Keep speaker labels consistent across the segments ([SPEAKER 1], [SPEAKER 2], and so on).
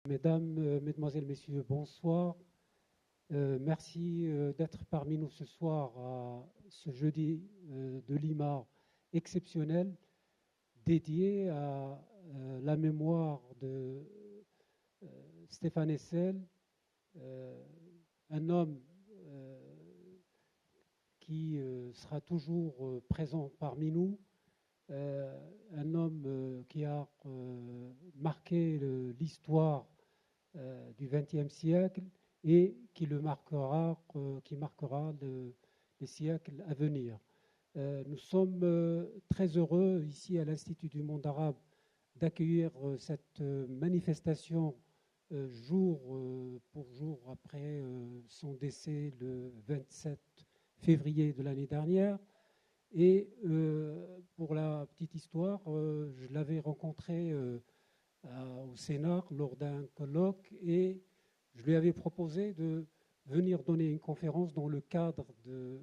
[SPEAKER 1] Mesdames, Mesdemoiselles, Messieurs, bonsoir. Merci d'être parmi nous ce soir à ce jeudi de Lima exceptionnel dédié à la mémoire de euh, Stéphane Hessel, euh, un homme euh, qui sera toujours présent parmi nous, un homme qui a marqué l'histoire du XXe siècle et qui marquera les siècles à venir. Nous sommes très heureux ici à l'Institut du monde arabe d'accueillir cette manifestation jour pour jour après son décès le 27 février de l'année dernière. Et pour la petite histoire, je l'avais rencontré au Sénat lors d'un colloque et je lui avais proposé de venir donner une conférence dans le cadre de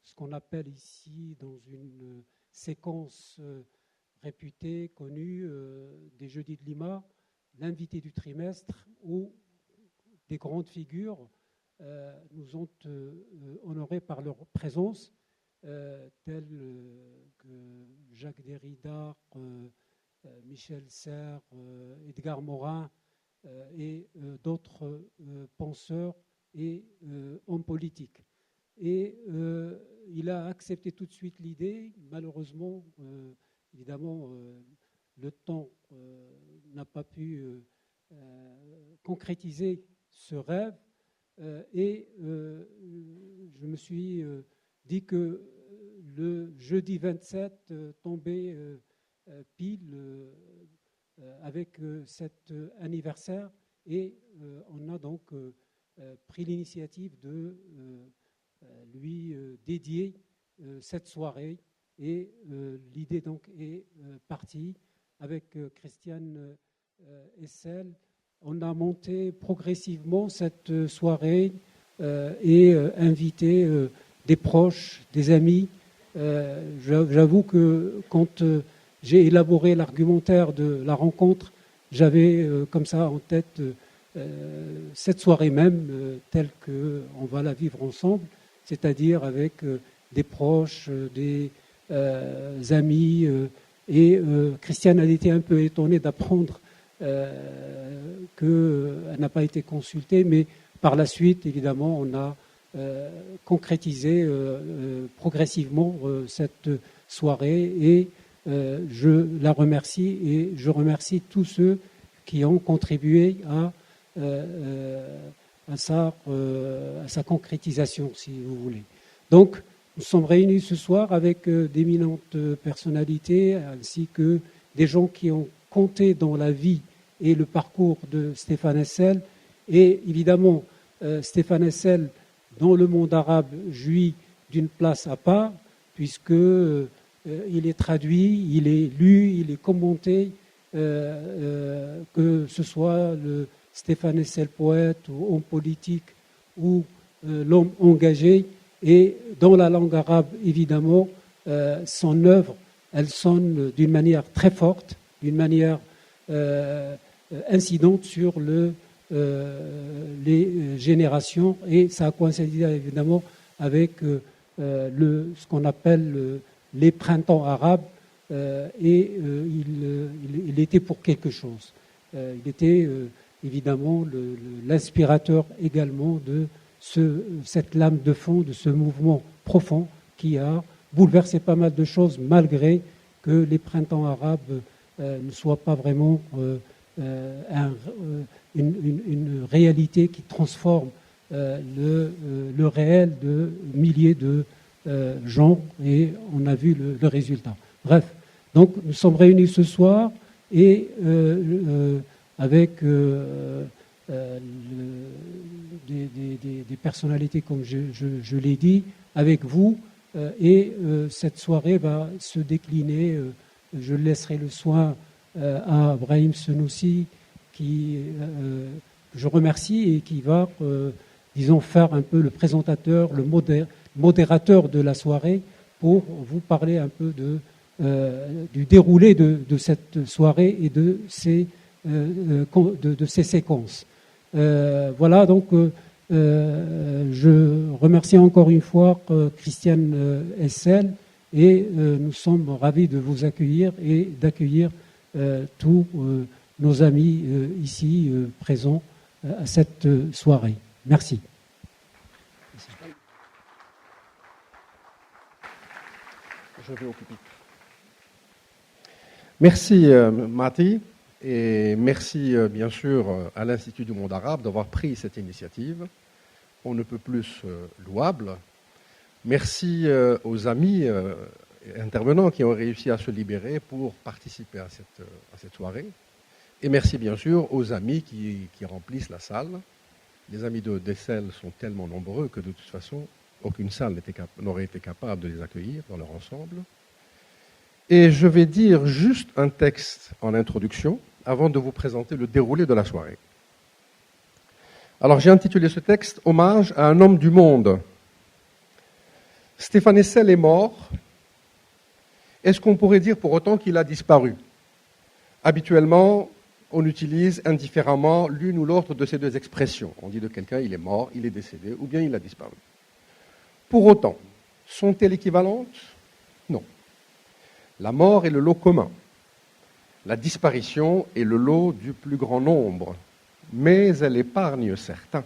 [SPEAKER 1] ce qu'on appelle ici, dans une séquence réputée, connue, des Jeudis de Lima, l'invité du trimestre, où des grandes figures nous ont honorés par leur présence, tels que Jacques Derrida, Michel Serres, Edgar Morin et d'autres penseurs et hommes politiques. Et il a accepté tout de suite l'idée. Malheureusement, évidemment, le temps n'a pas pu concrétiser ce rêve. Et je me suis dit que le jeudi 27 tombait pile avec cet anniversaire et on a donc pris l'initiative de lui dédier cette soirée et l'idée donc est partie avec Christiane Hessel. On a monté progressivement cette soirée et invité des proches, des amis. J'avoue que quand j'ai élaboré l'argumentaire de la rencontre, j'avais comme ça en tête cette soirée même telle qu'on va la vivre ensemble, c'est-à-dire avec des proches, des amis. Et Christiane a été un peu étonnée d'apprendre qu'elle n'a pas été consultée, mais par la suite, évidemment, on a concrétisé progressivement cette soirée et je la remercie et je remercie tous ceux qui ont contribué à sa concrétisation, si vous voulez. Donc, nous sommes réunis ce soir avec d'éminentes personnalités ainsi que des gens qui ont compté dans la vie et le parcours de Stéphane Hessel. Et évidemment, Stéphane Hessel, dans le monde arabe, jouit d'une place à part, puisque il est traduit, il est lu, il est commenté, que ce soit le Stéphane Hessel poète ou homme politique ou l'homme engagé. Et dans la langue arabe, évidemment, son œuvre, elle sonne d'une manière très forte, d'une manière incidente sur les générations. Et ça a coïncidé évidemment avec ce qu'on appelle les printemps arabes. Et il était pour quelque chose. Il était évidemment l'inspirateur également de cette lame de fond, de ce mouvement profond qui a bouleversé pas mal de choses malgré que les printemps arabes ne soient pas vraiment une réalité qui transforme le réel de milliers de gens et on a vu le résultat. Bref, donc nous sommes réunis ce soir et avec des personnalités, comme je l'ai dit, avec vous. Et cette soirée va se décliner. Je laisserai le soin à Brahim Senoussi, qui je remercie et qui va, disons, faire un peu le présentateur, le modérateur de la soirée pour vous parler un peu du déroulé de cette soirée et de ses de ces séquences. Voilà, donc je remercie encore une fois Christiane Hessel et nous sommes ravis de vous accueillir et d'accueillir tous nos amis ici présents à cette soirée. Merci.
[SPEAKER 2] Je vais occuper. Merci Mati et merci bien sûr à l'Institut du monde arabe d'avoir pris cette initiative. On ne peut plus louable. Merci aux amis intervenants qui ont réussi à se libérer pour participer à cette soirée. Et merci bien sûr aux amis qui remplissent la salle. Les amis de Dessel sont tellement nombreux que de toute façon, aucune salle n'aurait été capable de les accueillir dans leur ensemble. Et je vais dire juste un texte en introduction avant de vous présenter le déroulé de la soirée. Alors j'ai intitulé ce texte « Hommage à un homme du monde ». Stéphane Hessel est mort. Est-ce qu'on pourrait dire pour autant qu'il a disparu ? Habituellement, on utilise indifféremment l'une ou l'autre de ces deux expressions. On dit de quelqu'un il est mort, il est décédé, ou bien il a disparu. Pour autant, sont-elles équivalentes ? Non. La mort est le lot commun. La disparition est le lot du plus grand nombre. Mais elle épargne certains,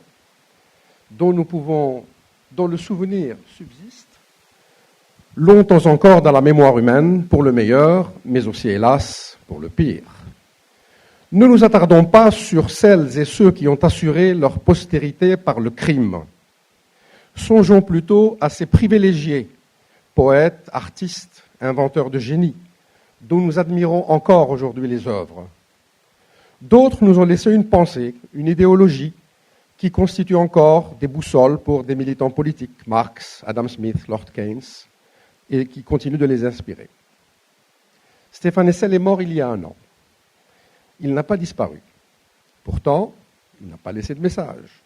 [SPEAKER 2] dont le souvenir subsiste longtemps encore dans la mémoire humaine, pour le meilleur, mais aussi, hélas, pour le pire. Ne nous attardons pas sur celles et ceux qui ont assuré leur postérité par le crime. Songeons plutôt à ces privilégiés, poètes, artistes, inventeurs de génie, dont nous admirons encore aujourd'hui les œuvres. D'autres nous ont laissé une pensée, une idéologie, qui constitue encore des boussoles pour des militants politiques, Marx, Adam Smith, Lord Keynes, et qui continuent de les inspirer. Stéphane Hessel est mort il y a 1 an. Il n'a pas disparu. Pourtant, il n'a pas laissé de message.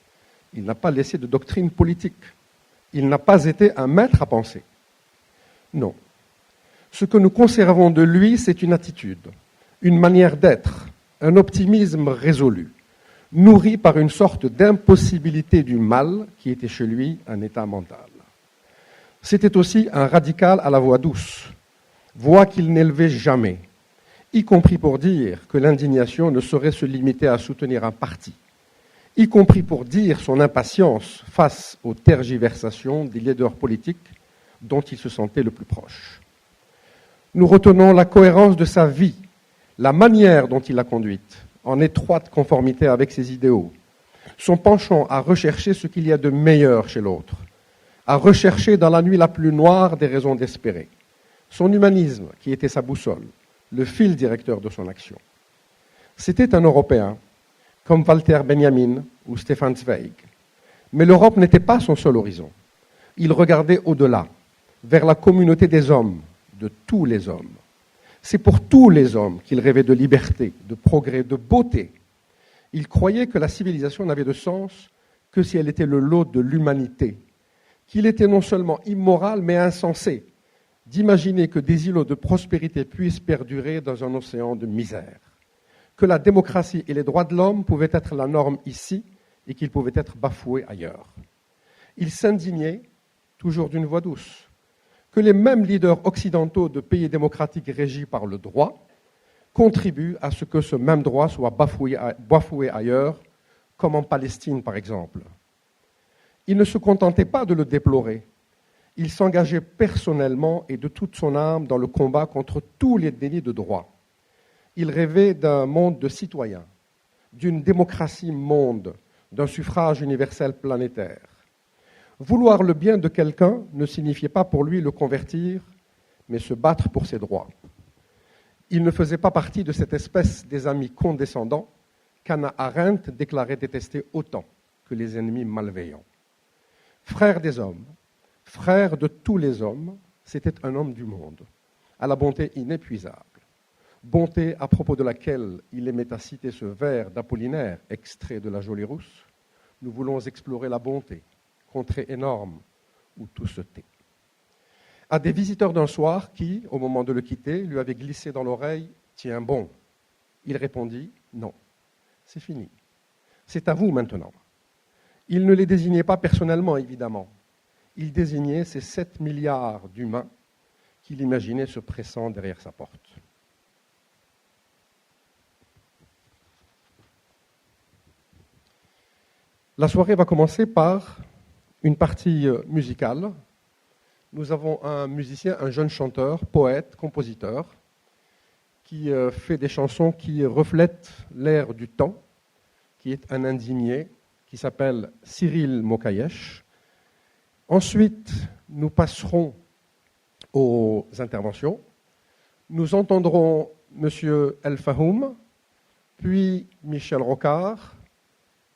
[SPEAKER 2] Il n'a pas laissé de doctrine politique. Il n'a pas été un maître à penser. Non. Ce que nous conservons de lui, c'est une attitude, une manière d'être, un optimisme résolu, nourri par une sorte d'impossibilité du mal qui était chez lui un état mental. C'était aussi un radical à la voix douce, voix qu'il n'élevait jamais, y compris pour dire que l'indignation ne saurait se limiter à soutenir un parti, y compris pour dire son impatience face aux tergiversations des leaders politiques dont il se sentait le plus proche. Nous retenons la cohérence de sa vie, la manière dont il l'a conduite, en étroite conformité avec ses idéaux, son penchant à rechercher ce qu'il y a de meilleur chez l'autre, à rechercher dans la nuit la plus noire des raisons d'espérer, son humanisme qui était sa boussole, le fil directeur de son action. C'était un Européen, comme Walter Benjamin ou Stefan Zweig. Mais l'Europe n'était pas son seul horizon. Il regardait au-delà, vers la communauté des hommes, de tous les hommes. C'est pour tous les hommes qu'il rêvait de liberté, de progrès, de beauté. Il croyait que la civilisation n'avait de sens que si elle était le lot de l'humanité, qu'il était non seulement immoral mais insensé d'imaginer que des îlots de prospérité puissent perdurer dans un océan de misère, que la démocratie et les droits de l'homme pouvaient être la norme ici et qu'ils pouvaient être bafoués ailleurs. Il s'indignait, toujours d'une voix douce, que les mêmes leaders occidentaux de pays démocratiques régis par le droit contribuent à ce que ce même droit soit bafoué ailleurs, comme en Palestine par exemple. Il ne se contentait pas de le déplorer. Il s'engageait personnellement et de toute son âme dans le combat contre tous les délits de droit. Il rêvait d'un monde de citoyens, d'une démocratie monde, d'un suffrage universel planétaire. Vouloir le bien de quelqu'un ne signifiait pas pour lui le convertir, mais se battre pour ses droits. Il ne faisait pas partie de cette espèce des amis condescendants qu'Hannah Arendt déclarait détester autant que les ennemis malveillants. Frère des hommes, frère de tous les hommes, c'était un homme du monde, à la bonté inépuisable. Bonté à propos de laquelle il aimait à citer ce vers d'Apollinaire, extrait de La Jolie Rousse. Nous voulons explorer la bonté, contrée énorme où tout se tait. À des visiteurs d'un soir qui, au moment de le quitter, lui avaient glissé dans l'oreille « Tiens bon ». Il répondit « Non, c'est fini. C'est à vous maintenant. Il ne les désignait pas personnellement, évidemment. Il désignait ces 7 milliards d'humains qu'il imaginait se pressant derrière sa porte. La soirée va commencer par une partie musicale. Nous avons un musicien, un jeune chanteur, poète, compositeur, qui fait des chansons qui reflètent l'ère du temps, qui est un indigné, qui s'appelle Cyril Mokayesh. Ensuite, nous passerons aux interventions. Nous entendrons M. El Fahoum, puis Michel Rocard,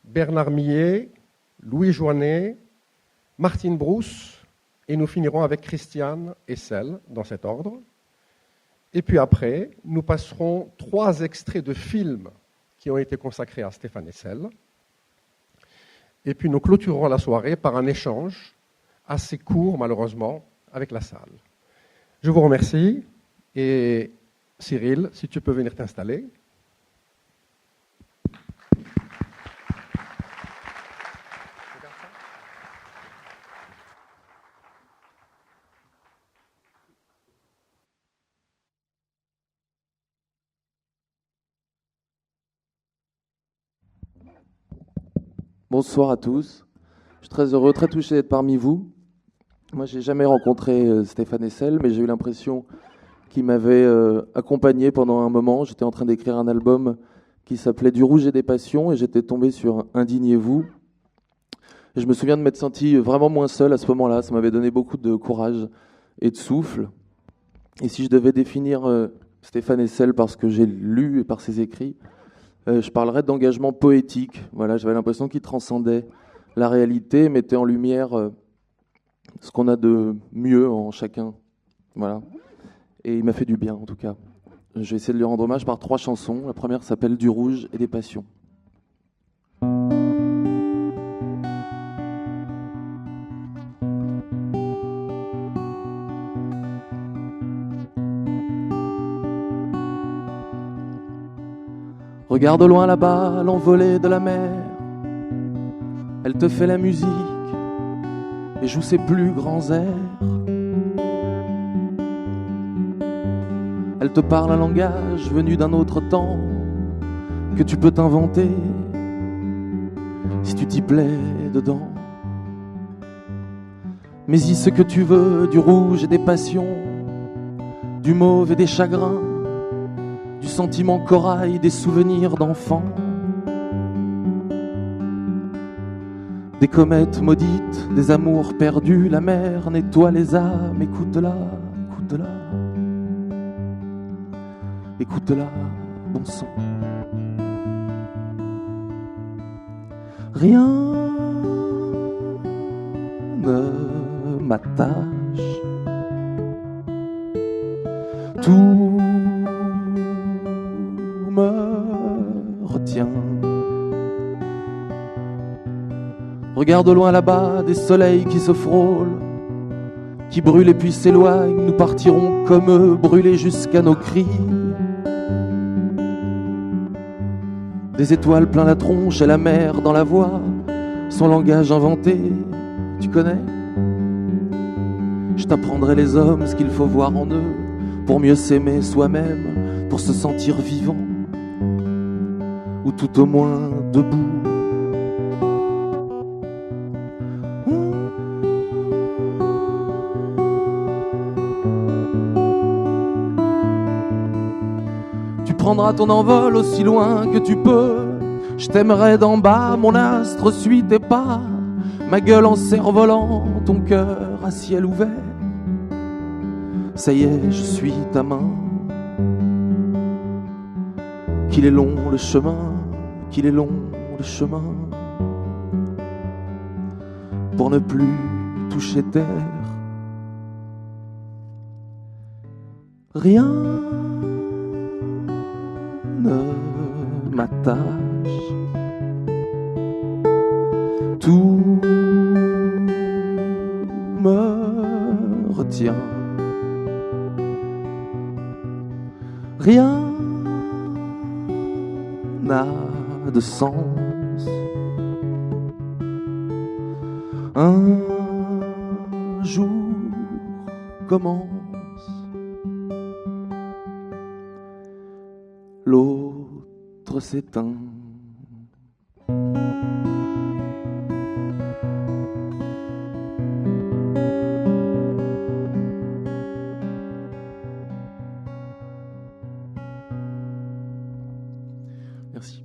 [SPEAKER 2] Bernard Millet, Louis Joannet, Martine Brousse, et nous finirons avec Christiane Essel, dans cet ordre. Et puis après, nous passerons 3 extraits de films qui ont été consacrés à Stéphane Essel. Et puis nous clôturerons la soirée par un échange assez court, malheureusement, avec la salle. Je vous remercie. Et Cyril, si tu peux venir t'installer.
[SPEAKER 3] Bonsoir à tous. Je suis très heureux, très touché d'être parmi vous. Moi, je n'ai jamais rencontré Stéphane Essel, mais j'ai eu l'impression qu'il m'avait accompagné pendant un moment. J'étais en train d'écrire un album qui s'appelait Du rouge et des passions, et j'étais tombé sur Indignez-vous. Et je me souviens de m'être senti vraiment moins seul à ce moment-là. Ça m'avait donné beaucoup de courage et de souffle. Et si je devais définir Stéphane Essel par ce que j'ai lu et par ses écrits, je parlerais d'engagement poétique. Voilà, j'avais l'impression qu'il transcendait la réalité, mettait en lumière ce qu'on a de mieux en chacun. Voilà. Et il m'a fait du bien, en tout cas. Je vais essayer de lui rendre hommage par 3 chansons. La première s'appelle Du rouge et des passions. Regarde au loin là-bas l'envolée de la mer. Elle te fait la musique et joue ses plus grands airs. Elle te parle un langage venu d'un autre temps que tu peux t'inventer si tu t'y plais dedans. Mais y ce que tu veux, du rouge et des passions, du mauve et des chagrins, du sentiment corail, des souvenirs d'enfants, des comètes maudites, des amours perdus. La mer nettoie les âmes, écoute-la, écoute-la, écoute-la, bon sang. Rien ne m'attache, tout me retient. Regarde au loin là-bas des soleils qui se frôlent, qui brûlent et puis s'éloignent. Nous partirons comme eux, brûlés jusqu'à nos cris. Des étoiles plein la tronche et la mer dans la voix, son langage inventé, tu connais. Je t'apprendrai les hommes, ce qu'il faut voir en eux, pour mieux s'aimer soi-même, pour se sentir vivant, ou tout au moins debout. Tu prendras ton envol aussi loin que tu peux. Je t'aimerai d'en bas, mon astre suit tes pas. Ma gueule en cerf-volant, ton cœur à ciel ouvert. Ça y est, je suis ta main. Qu'il est long le chemin, qu'il est long le chemin, pour ne plus toucher terre. Rien ne m'attache, tout me retient. Rien n'a de sens. Un jour commence, l'autre s'éteint. Merci.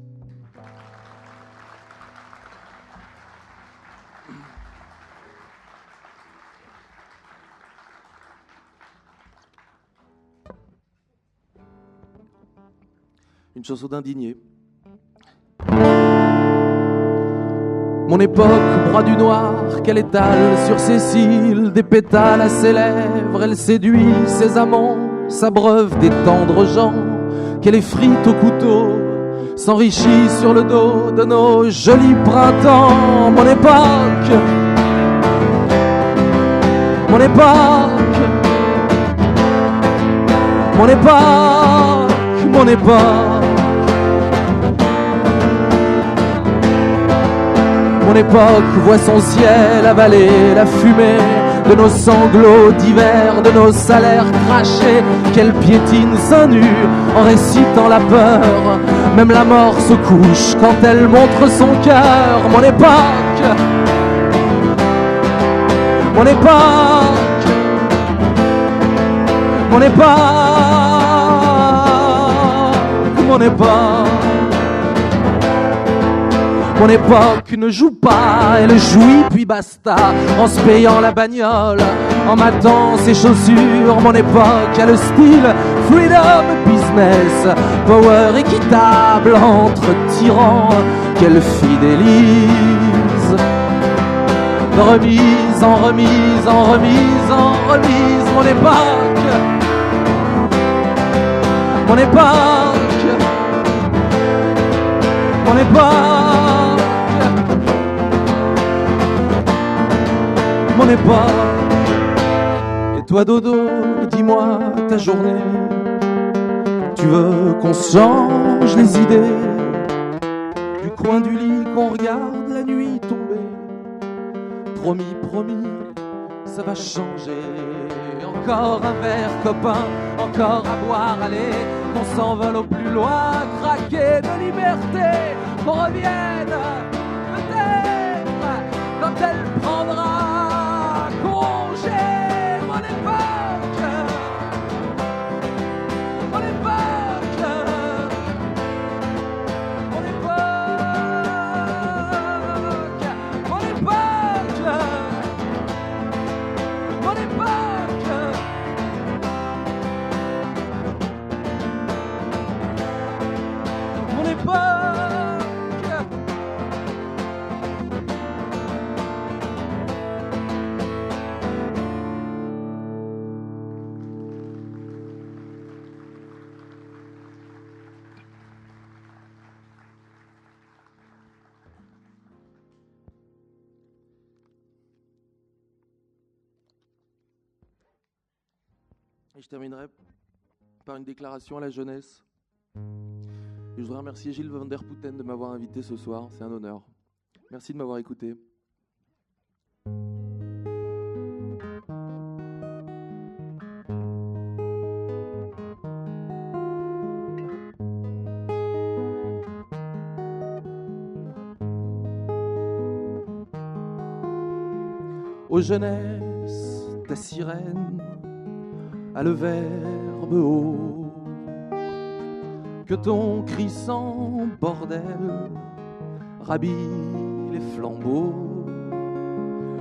[SPEAKER 3] Une chanson d'indigné. Mon époque broie du noir qu'elle étale sur ses cils, des pétales à ses lèvres, elle séduit ses amants, s'abreuve des tendres gens qu'elle effrite au couteau, s'enrichit sur le dos de nos jolis printemps. Mon époque, mon époque, mon époque, mon époque. Mon époque voit son ciel avaler la fumée de nos sanglots d'hiver, de nos salaires crachés, qu'elle piétine seins nus en récitant la peur. Même la mort se couche quand elle montre son cœur. Mon époque, mon époque, mon époque, mon époque. Mon époque ne joue pas, elle jouit puis basta, en se payant la bagnole, en matant ses chaussures. Mon époque a le style freedom business, power équitable entre tyrans qu'elle fidélise. De remise en remise, en remise en remise. Mon époque, mon époque, mon époque, mon époque. Et toi dodo, dis-moi ta journée. Tu veux qu'on change les idées du coin du lit qu'on regarde la nuit tomber? Promis, promis, ça va changer. Encore un verre copain, encore à boire, allez, qu'on s'envole au plus loin, craquer de liberté, qu'on revienne peut-être quand elle prendra congé. Mon époque, mon époque, mon époque, mon époque, mon époque, mon époque. Et je terminerai par une déclaration à la jeunesse. Et je voudrais remercier Gilles Van Der Putten de m'avoir invité ce soir, c'est un honneur. Merci de m'avoir écouté. Ô jeunesse, ta sirène a le verbe haut, que ton cri sans bordel rhabille les flambeaux.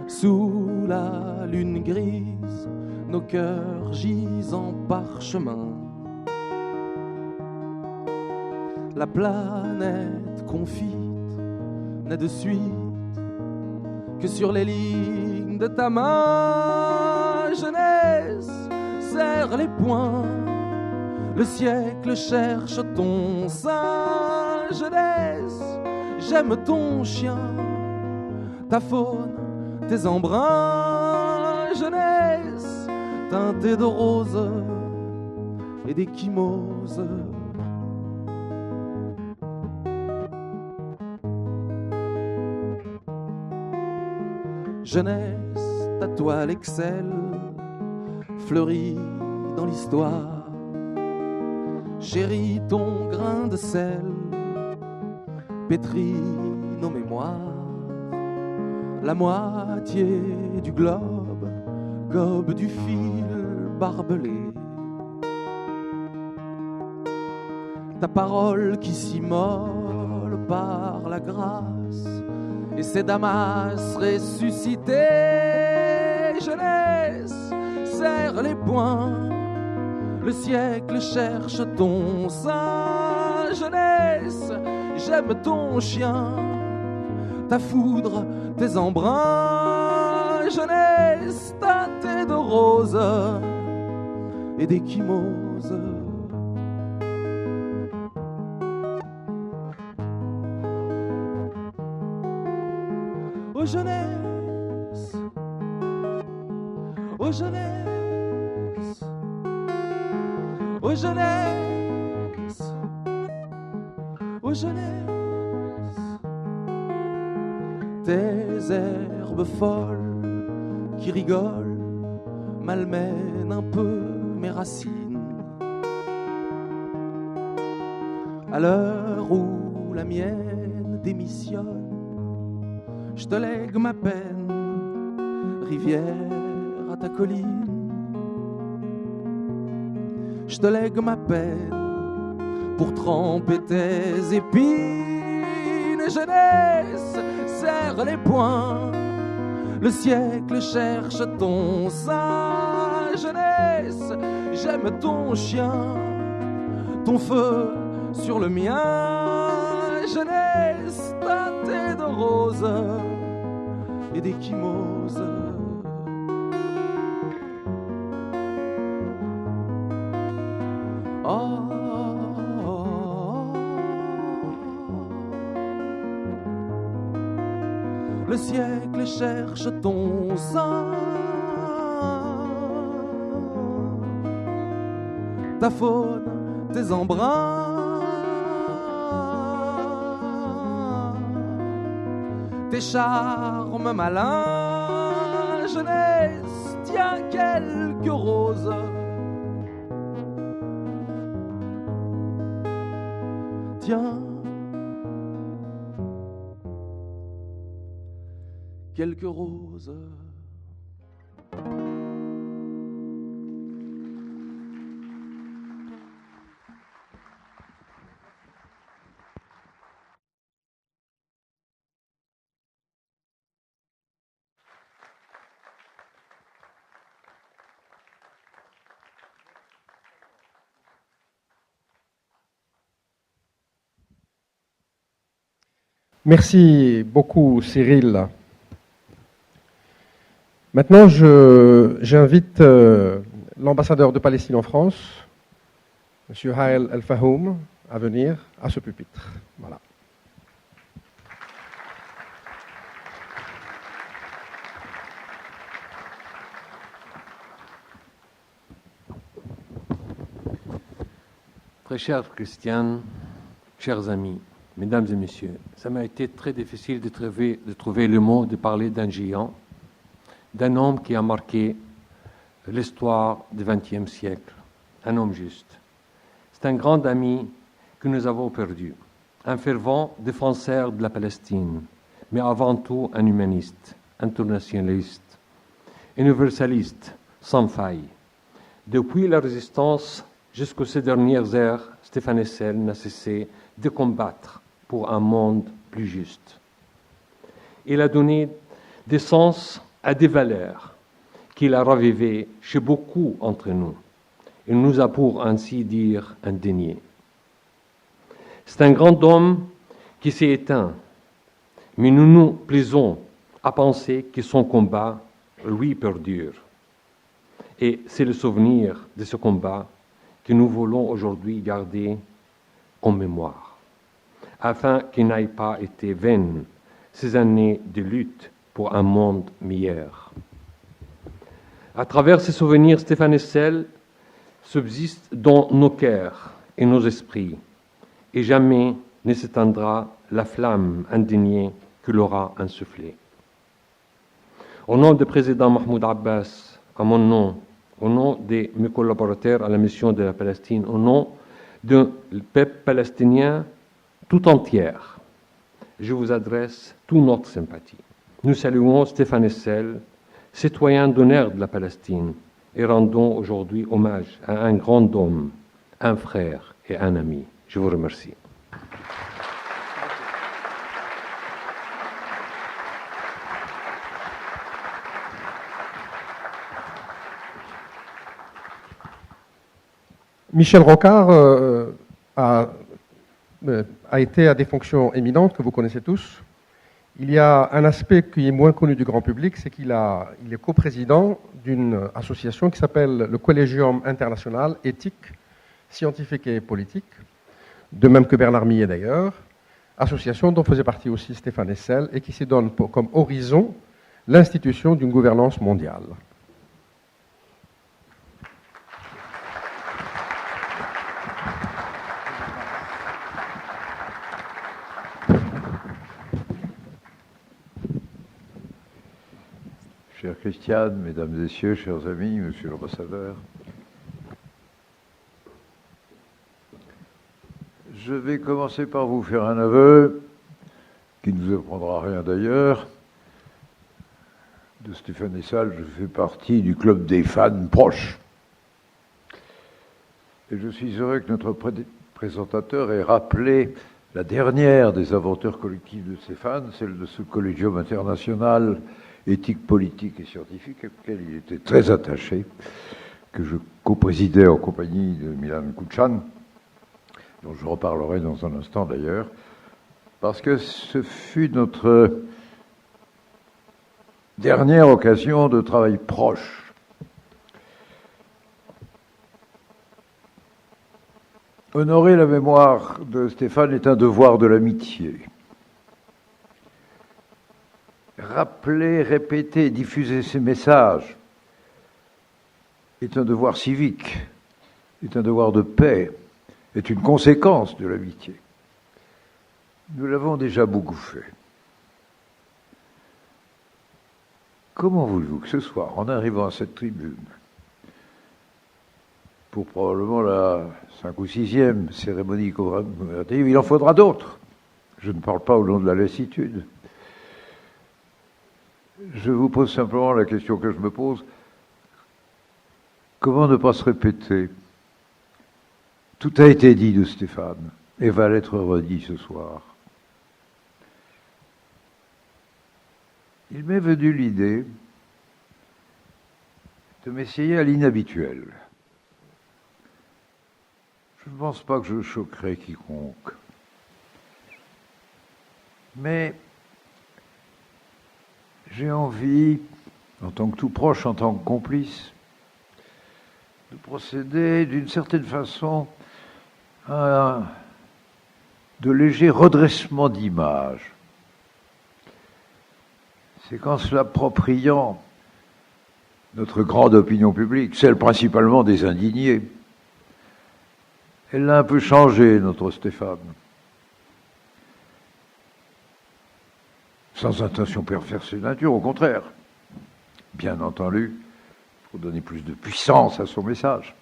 [SPEAKER 3] Sous la lune grise, nos cœurs gisent en parchemin. La planète confite n'a de suite que sur les lignes de ta main. Jeunesse, serre les poings, le siècle cherche ton sein. Jeunesse, j'aime ton chien, ta faune, tes embruns. Jeunesse, teintée de rose et d'échymose. Jeunesse, ta toile excelle, fleurie dans l'histoire. Chéris ton grain de sel, pétrit nos mémoires. La moitié du globe gobe du fil barbelé. Ta parole qui s'immole par la grâce et c'est Damas ressuscité. Jeunesse, serre les poings, le siècle cherche ton sein. Jeunesse, j'aime ton chien, ta foudre, tes embruns. Jeunesse, teintée de roses et d'échymoses. Ô jeunesse, ô jeunesse, ô jeunesse, ô jeunesse. Tes herbes folles qui rigolent malmènent un peu mes racines. À l'heure où la mienne démissionne, je te lègue ma peine, rivière à ta colline. Je te lègue ma peine pour tremper tes épines. Jeunesse, serre les poings, le siècle cherche ton sein. Jeunesse, j'aime ton chien, ton feu sur le mien. Jeunesse, teintée de roses et d'échymoses. Oh, oh, oh. Le siècle cherche ton sein, ta faune, tes embruns. Tes charmes malins. Jeunesse, tiens quelques roses. Tiens quelques roses.
[SPEAKER 2] Merci beaucoup, Cyril. Maintenant, j'invite l'ambassadeur de Palestine en France, M. Hael El-Fahoum, à venir à ce pupitre. Voilà.
[SPEAKER 4] Très chère Christiane, chers amis, mesdames et messieurs, ça m'a été très difficile de trouver le mot de parler d'un géant, d'un homme qui a marqué l'histoire du XXe siècle, un homme juste. C'est un grand ami que nous avons perdu, un fervent défenseur de la Palestine, mais avant tout un humaniste, internationaliste, universaliste, sans faille. Depuis la résistance jusqu'aux ces dernières heures, Stéphane Hessel n'a cessé de combattre pour un monde plus juste. Il a donné des sens à des valeurs qu'il a ravivées chez beaucoup d'entre nous. Il nous a, pour ainsi dire, indignés. C'est un grand homme qui s'est éteint, mais nous nous plaisons à penser que son combat, lui, perdure. Et c'est le souvenir de ce combat que nous voulons aujourd'hui garder en mémoire, afin qu'il n'aient pas été vaines ces années de lutte pour un monde meilleur. À travers ces souvenirs, Stéphane Hessel subsiste dans nos cœurs et nos esprits, et jamais ne s'éteindra la flamme indignée qu'il aura insufflée. Au nom du président Mahmoud Abbas, à mon nom, au nom de mes collaborateurs à la mission de la Palestine, au nom du peuple palestinien tout entier, je vous adresse toute notre sympathie. Nous saluons Stéphane Hessel, citoyen d'honneur de la Palestine, et rendons aujourd'hui hommage à un grand homme, un frère et un ami. Je vous remercie.
[SPEAKER 2] Michel Rocard a été à des fonctions éminentes que vous connaissez tous. Il y a un aspect qui est moins connu du grand public, c'est qu'il est coprésident d'une association qui s'appelle le Collegium International Éthique, Scientifique et Politique, de même que Bernard Millet d'ailleurs, association dont faisait partie aussi Stéphane Hessel et qui se donne comme horizon l'institution d'une gouvernance mondiale.
[SPEAKER 5] Cher Christiane, mesdames et messieurs, chers amis, monsieur l'ambassadeur, je vais commencer par vous faire un aveu, qui ne vous apprendra rien d'ailleurs. De Stéphane Hessel, je fais partie du club des fans proches. Et je suis heureux que notre présentateur ait rappelé la dernière des aventures collectives de Stéphane, celle de ce Collegium international éthique, politique et scientifique, auquel il était très attaché, que je coprésidais en compagnie de Milan Kuchan, dont je reparlerai dans un instant d'ailleurs, parce que ce fut notre dernière occasion de travail proche. Honorer la mémoire de Stéphane est un devoir de l'amitié. Rappeler, répéter, diffuser ces messages est un devoir civique, est un devoir de paix, est une conséquence de l'amitié. Nous l'avons déjà beaucoup fait. Comment voulez-vous que ce soit, en arrivant à cette tribune, pour probablement la 5e ou 6e cérémonie commémorative, il en faudra d'autres. Je ne parle pas au nom de la lassitude. Je vous pose simplement la question que je me pose. Comment ne pas se répéter? Tout a été dit de Stéphane et va l'être redit ce soir. Il m'est venu l'idée de m'essayer à l'inhabituel. Je ne pense pas que je choquerai quiconque. Mais j'ai envie, en tant que tout proche, en tant que complice, de procéder d'une certaine façon à de légers redressements d'image. C'est qu'en se l'appropriant, notre grande opinion publique, celle principalement des indignés, elle l'a un peu changé, notre Stéphane. Sans intention perverse de nature, au contraire. Bien entendu, pour donner plus de puissance à son message,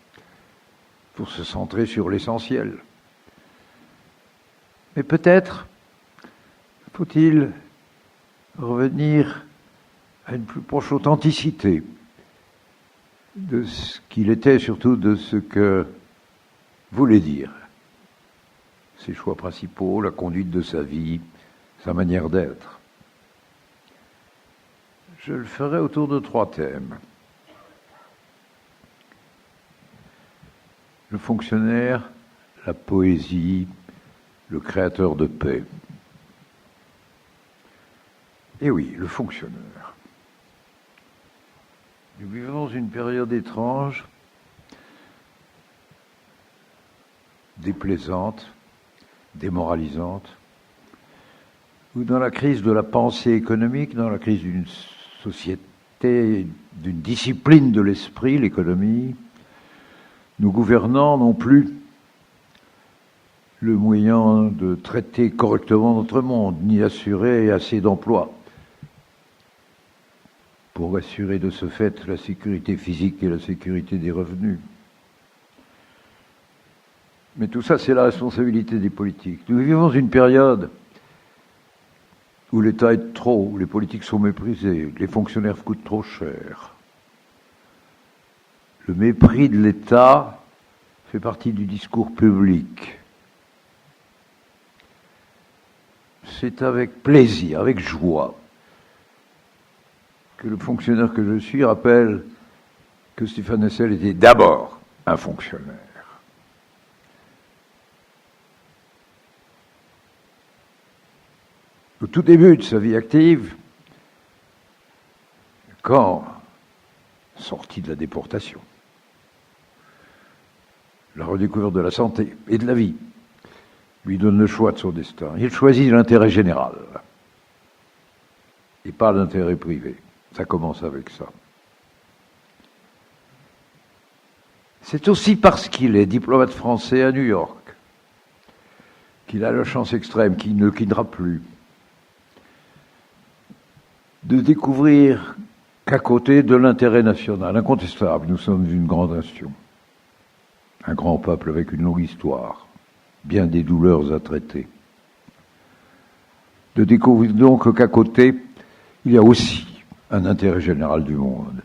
[SPEAKER 5] pour se centrer sur l'essentiel. Mais peut-être faut-il revenir à une plus proche authenticité de ce qu'il était, surtout de ce que voulait dire. Ses choix principaux, la conduite de sa vie, sa manière d'être. Je le ferai autour de 3 thèmes. Le fonctionnaire, la poésie, le créateur de paix. Et oui, le fonctionnaire. Nous vivons dans une période étrange, déplaisante, démoralisante, où dans la crise de la pensée économique, dans la crise d'une société, d'une discipline de l'esprit, l'économie, nos gouvernants n'ont plus le moyen de traiter correctement notre monde, ni assurer assez d'emplois. pour assurer de ce fait la sécurité physique et la sécurité des revenus. Mais tout ça, c'est la responsabilité des politiques. Nous vivons une période où l'État est trop, où les politiques sont méprisées, les fonctionnaires coûtent trop cher. Le mépris de l'État fait partie du discours public. C'est avec plaisir, avec joie, que le fonctionnaire que je suis rappelle que Stéphane Hessel était d'abord un fonctionnaire. Au tout début de sa vie active, quand, sorti de la déportation, la redécouverte de la santé et de la vie lui donne le choix de son destin. Il choisit l'intérêt général et pas l'intérêt privé. Ça commence avec ça. C'est aussi parce qu'il est diplomate français à New York qu'il a la chance extrême, qu'il ne quittera plus, de découvrir qu'à côté de l'intérêt national, incontestable, nous sommes une grande nation, un grand peuple avec une longue histoire, bien des douleurs à traiter. De découvrir donc qu'à côté, il y a aussi un intérêt général du monde.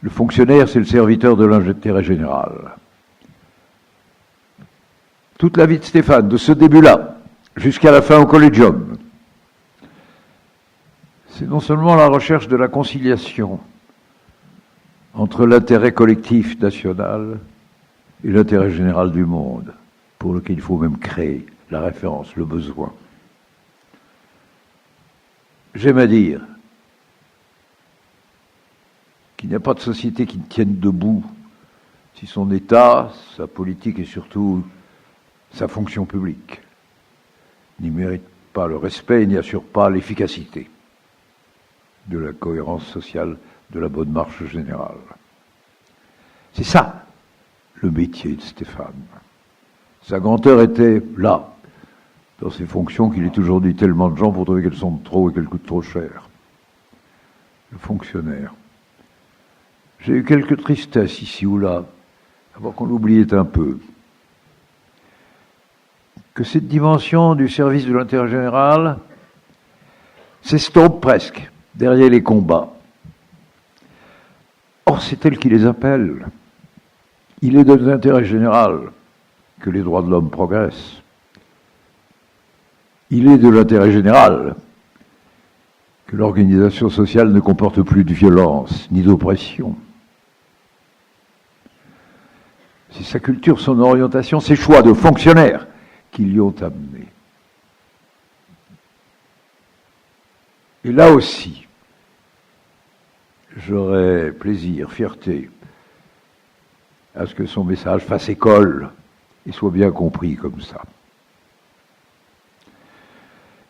[SPEAKER 5] Le fonctionnaire, c'est le serviteur de l'intérêt général. Toute la vie de Stéphane, de ce début-là, jusqu'à la fin au Collegium, c'est non seulement la recherche de la conciliation entre l'intérêt collectif national et l'intérêt général du monde, pour lequel il faut même créer la référence, le besoin. J'aime à dire qu'il n'y a pas de société qui tienne debout si son État, sa politique et surtout sa fonction publique n'y mérite pas le respect et n'y assure pas l'efficacité de la cohérence sociale, de la bonne marche générale. C'est ça, le métier de Stéphane. Sa grandeur était là, dans ses fonctions qu'il est aujourd'hui tellement de gens pour trouver qu'elles sont de trop et qu'elles coûtent trop cher. Le fonctionnaire. J'ai eu quelques tristesses ici ou là, avant qu'on l'oubliait un peu. Que cette dimension du service de l'intérêt général s'estompe presque derrière les combats. Or, c'est elle qui les appelle. Il est de l'intérêt général que les droits de l'homme progressent. Il est de l'intérêt général que l'organisation sociale ne comporte plus de violence ni d'oppression. C'est sa culture, son orientation, ses choix de fonctionnaire qui l'y ont amené. Et là aussi, j'aurais plaisir, fierté, à ce que son message fasse école et soit bien compris comme ça.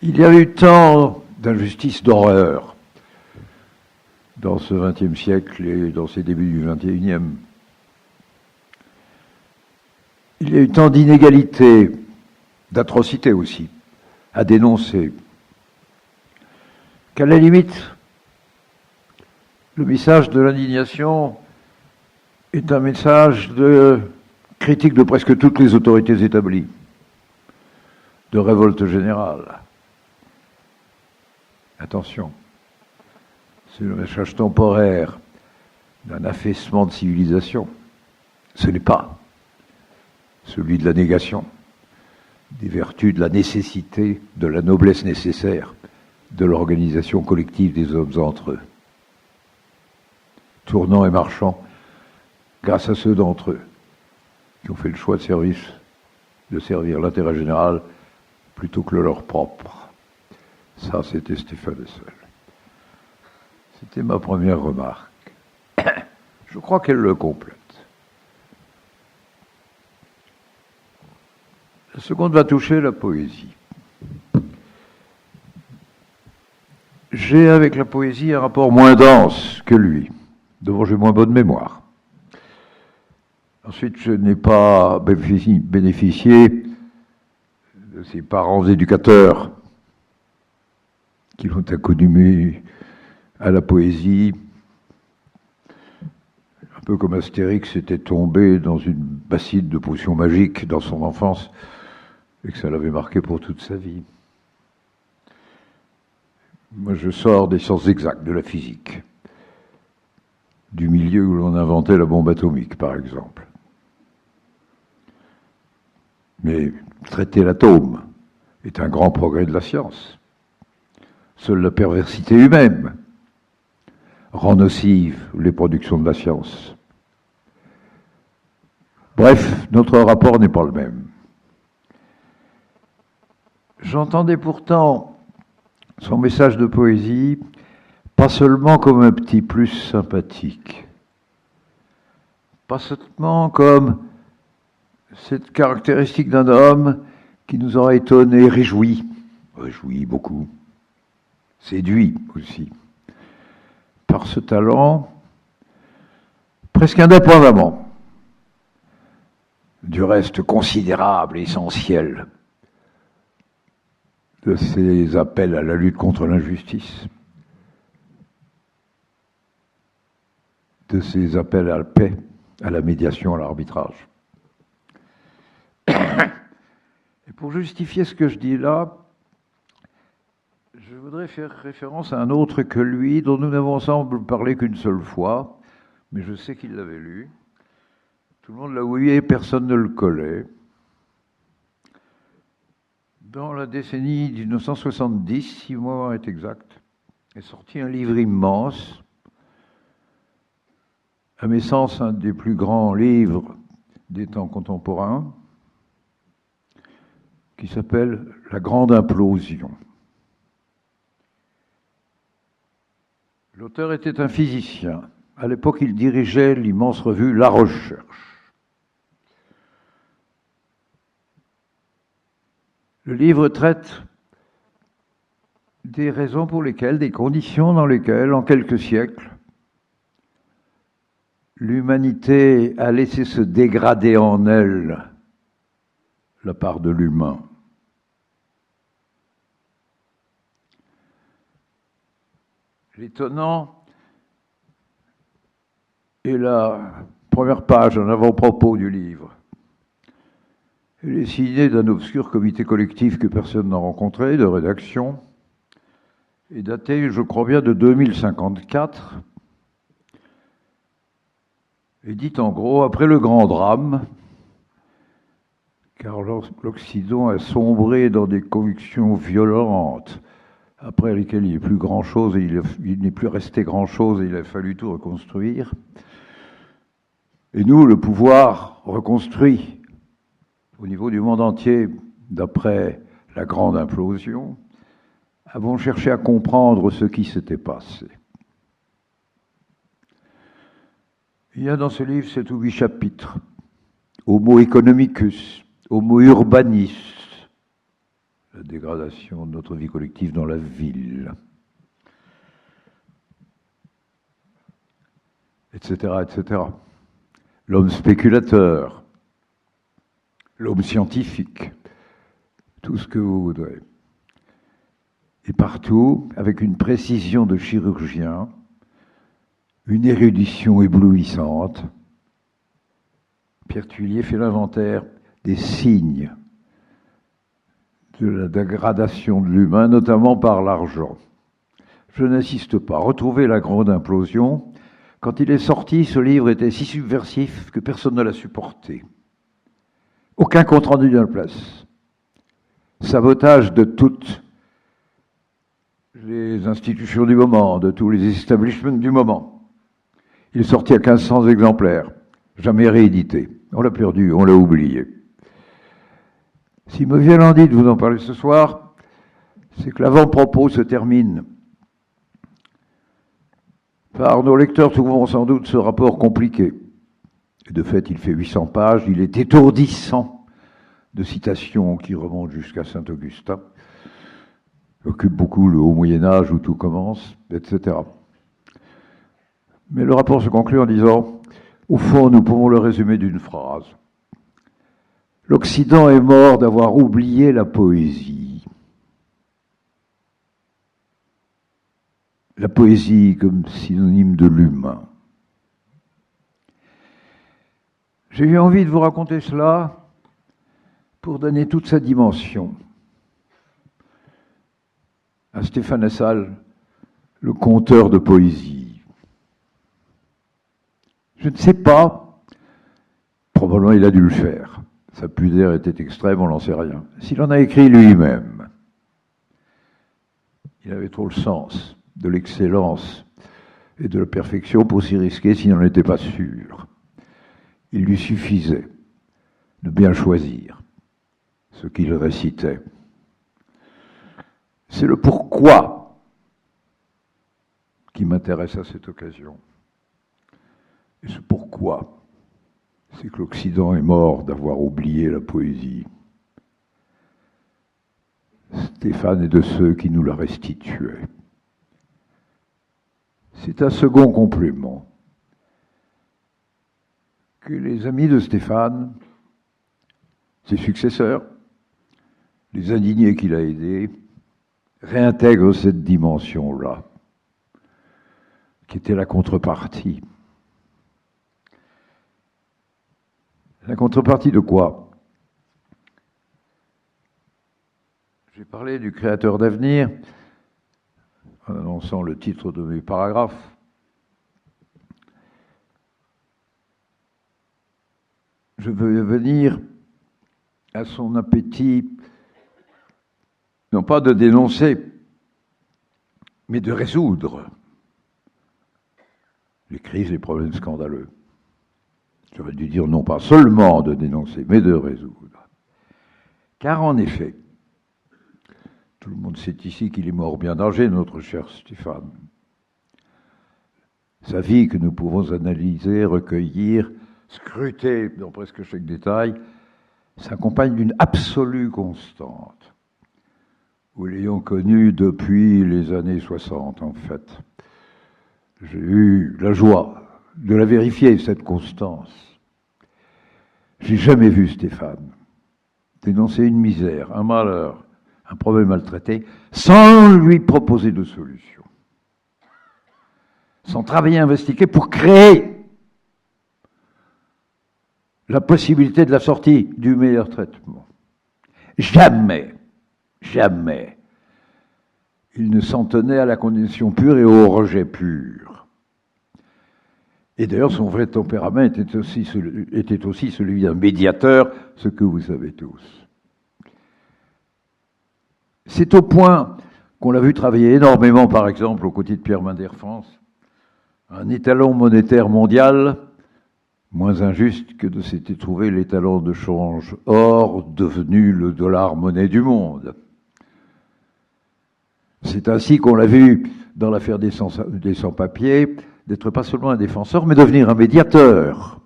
[SPEAKER 5] Il y a eu tant d'injustices, d'horreur dans ce XXe siècle et dans ces débuts du XXIe. Il y a eu tant d'inégalités, d'atrocités aussi, à dénoncer, qu'à la limite, le message de l'indignation est un message de critique de presque toutes les autorités établies, de révolte générale. Attention, c'est le message temporaire d'un affaissement de civilisation. Ce n'est pas celui de la négation, des vertus, de la nécessité, de la noblesse nécessaire, de l'organisation collective des hommes entre eux. Tournant et marchant, grâce à ceux d'entre eux qui ont fait le choix de servir l'intérêt général plutôt que le leur propre. Ça, c'était Stéphane Hessel. C'était ma première remarque. Je crois qu'elle le complète. La seconde va toucher la poésie. J'ai avec la poésie un rapport moins dense que lui. D'abord, j'ai moins bonne mémoire. Ensuite, je n'ai pas bénéficié de ses parents éducateurs qui l'ont accoutumé à la poésie, un peu comme Astérix était tombé dans une bassine de potions magiques dans son enfance et que ça l'avait marqué pour toute sa vie. Moi, je sors des sciences exactes, de la physique, du milieu où l'on inventait la bombe atomique, par exemple. Mais traiter l'atome est un grand progrès de la science. Seule la perversité humaine rend nocive les productions de la science. Bref, notre rapport n'est pas le même. J'entendais pourtant son message de poésie pas seulement comme un petit plus sympathique, pas seulement comme cette caractéristique d'un homme qui nous aura étonnés, réjouis beaucoup, séduits aussi, par ce talent, presque indépendamment du reste considérable et essentiel de ses appels à la lutte contre l'injustice, de ses appels à la paix, à la médiation, à l'arbitrage. Et pour justifier ce que je dis là, je voudrais faire référence à un autre que lui, dont nous n'avons ensemble parlé qu'une seule fois, mais je sais qu'il l'avait lu. Tout le monde l'a oublié, personne ne le collait. Dans la décennie 1970, 6 mois est exact, est sorti un livre immense, à mes sens un des plus grands livres des temps contemporains, qui s'appelle « La grande implosion ». L'auteur était un physicien. À l'époque, il dirigeait l'immense revue La Recherche. Le livre traite des raisons pour lesquelles, des conditions dans lesquelles, en quelques siècles, l'humanité a laissé se dégrader en elle la part de l'humain. L'étonnant est la première page, un avant-propos du livre. Elle est signée d'un obscur comité collectif que personne n'a rencontré, de rédaction, et datée, je crois bien, de 2054, et dit en gros, après le grand drame, car l'Occident a sombré dans des convictions violentes, après lesquelles il n'est plus grand-chose, et il n'est plus resté grand-chose, et il a fallu tout reconstruire. Et nous, le pouvoir reconstruit au niveau du monde entier, d'après la grande implosion, avons cherché à comprendre ce qui s'était passé. Il y a dans ce livre 7 ou 8 chapitres, Homo economicus, Homo urbanis, la dégradation de notre vie collective dans la ville, etc., etc. L'homme spéculateur, l'homme scientifique, tout ce que vous voudrez. Et partout, avec une précision de chirurgien, une érudition éblouissante, Pierre Thuillier fait l'inventaire des signes de la dégradation de l'humain, notamment par l'argent. Je n'insiste pas. Retrouvez La grande implosion. Quand il est sorti, ce livre était si subversif que personne ne l'a supporté. Aucun compte-rendu dans la place. Sabotage de toutes les institutions du moment, de tous les establishments du moment. Il est sorti à 1500 exemplaires, jamais réédité. On l'a perdu, on l'a oublié. S'il me vient l'envie de vous en parler ce soir, c'est que l'avant-propos se termine par nos lecteurs trouveront sans doute ce rapport compliqué. Et de fait, il fait 800 pages, il est étourdissant de citations qui remontent jusqu'à Saint-Augustin, occupe beaucoup le haut Moyen-Âge où tout commence, etc. Mais le rapport se conclut en disant, au fond, nous pouvons le résumer d'une phrase. L'Occident est mort d'avoir oublié la poésie. la poésie comme synonyme de l'humain. J'ai eu envie de vous raconter cela pour donner toute sa dimension à Stéphane Hessal, le conteur de poésie. Je ne sais pas, probablement il a dû le faire. Sa pudeur était extrême, on n'en sait rien. S'il en a écrit lui-même, il avait trop le sens de l'excellence et de la perfection pour s'y risquer s'il n'en était pas sûr. Il lui suffisait de bien choisir ce qu'il récitait. C'est le pourquoi qui m'intéresse à cette occasion. Et ce pourquoi, c'est que l'Occident est mort d'avoir oublié la poésie. Stéphane est de ceux qui nous la restituaient. C'est un second complément que les amis de Stéphane, ses successeurs, les indignés qu'il a aidés, réintègrent cette dimension-là, qui était la contrepartie. La contrepartie de quoi? J'ai parlé du créateur d'avenir en annonçant le titre de mes paragraphes. Je veux venir à son appétit, non pas de dénoncer, mais de résoudre les crises, les problèmes scandaleux. J'aurais dû dire non pas seulement de dénoncer, mais de résoudre. Car en effet, tout le monde sait ici qu'il est mort bien âgé, notre cher Stéphane. Sa vie que nous pouvons analyser, recueillir, scruter dans presque chaque détail, s'accompagne d'une absolue constante. Nous l'ayons connu depuis les années 60, en fait. J'ai eu la joie de la vérifier, cette constance. J'ai jamais vu Stéphane dénoncer une misère, un malheur, un problème maltraité, sans lui proposer de solution. Sans travailler, investiguer pour créer la possibilité de la sortie du meilleur traitement. Jamais, jamais, il ne s'en tenait à la condamnation pure et au rejet pur. Et d'ailleurs, son vrai tempérament était aussi celui d'un médiateur, ce que vous savez tous. C'est au point qu'on l'a vu travailler énormément, par exemple, aux côtés de Pierre Mendès France, un étalon monétaire mondial, moins injuste que de s'était trouvé l'étalon de change or devenu le dollar monnaie du monde. C'est ainsi qu'on l'a vu dans l'affaire des sans-papiers, d'être pas seulement un défenseur, mais devenir un médiateur.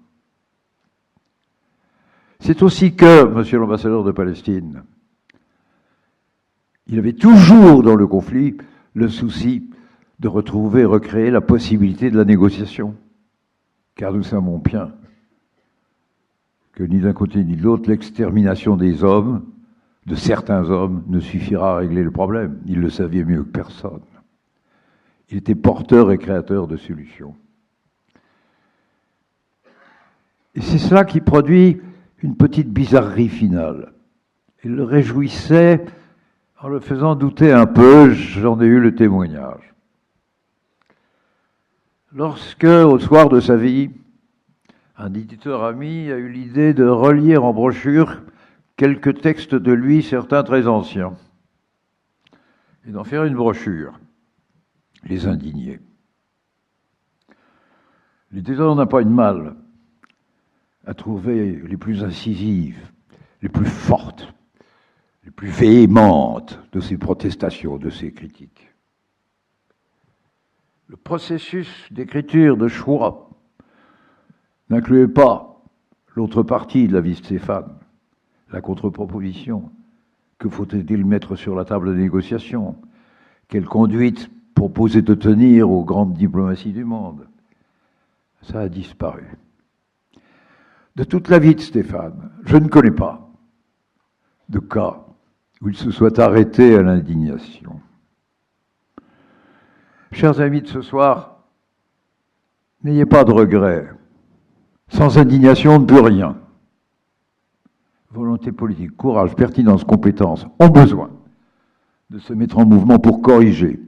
[SPEAKER 5] C'est aussi que, monsieur l'ambassadeur de Palestine, il avait toujours dans le conflit le souci de retrouver, recréer la possibilité de la négociation. Car nous savons bien que ni d'un côté ni de l'autre, l'extermination des hommes, de certains hommes, ne suffira à régler le problème. Il le savait mieux que personne. Il était porteur et créateur de solutions. Et c'est cela qui produit une petite bizarrerie finale. Il le réjouissait en le faisant douter un peu, j'en ai eu le témoignage. Lorsque, au soir de sa vie, un éditeur ami a eu l'idée de relire en brochure quelques textes de lui, certains très anciens, et d'en faire une brochure, Les Indignés. L'éditeur n'a pas eu de mal à trouver les plus incisives, les plus fortes, les plus véhémentes de ses protestations, de ses critiques. Le processus d'écriture, de choix, n'incluait pas l'autre partie de la vie de Stéphane, la contre-proposition. Que faut-il mettre sur la table de négociation? Quelle conduite proposer de tenir aux grandes diplomaties du monde? Ça a disparu. De toute la vie de Stéphane, je ne connais pas de cas où il se soit arrêté à l'indignation. Chers amis de ce soir, n'ayez pas de regrets. Sans indignation, on ne peut rien. Volonté politique, courage, pertinence, compétence ont besoin de se mettre en mouvement pour corriger.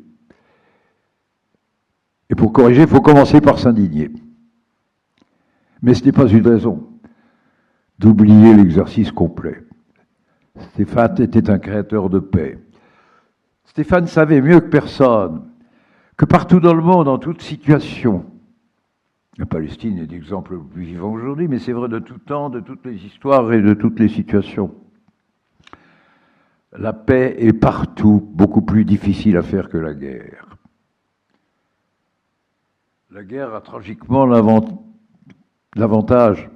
[SPEAKER 5] Et pour corriger, il faut commencer par s'indigner. Mais ce n'est pas une raison d'oublier l'exercice complet. Stéphane était un créateur de paix. Stéphane savait mieux que personne que partout dans le monde, en toute situation, la Palestine est l'exemple le plus vivant aujourd'hui, mais c'est vrai de tout temps, de toutes les histoires et de toutes les situations. La paix est partout beaucoup plus difficile à faire que la guerre. La guerre a tragiquement l'avantage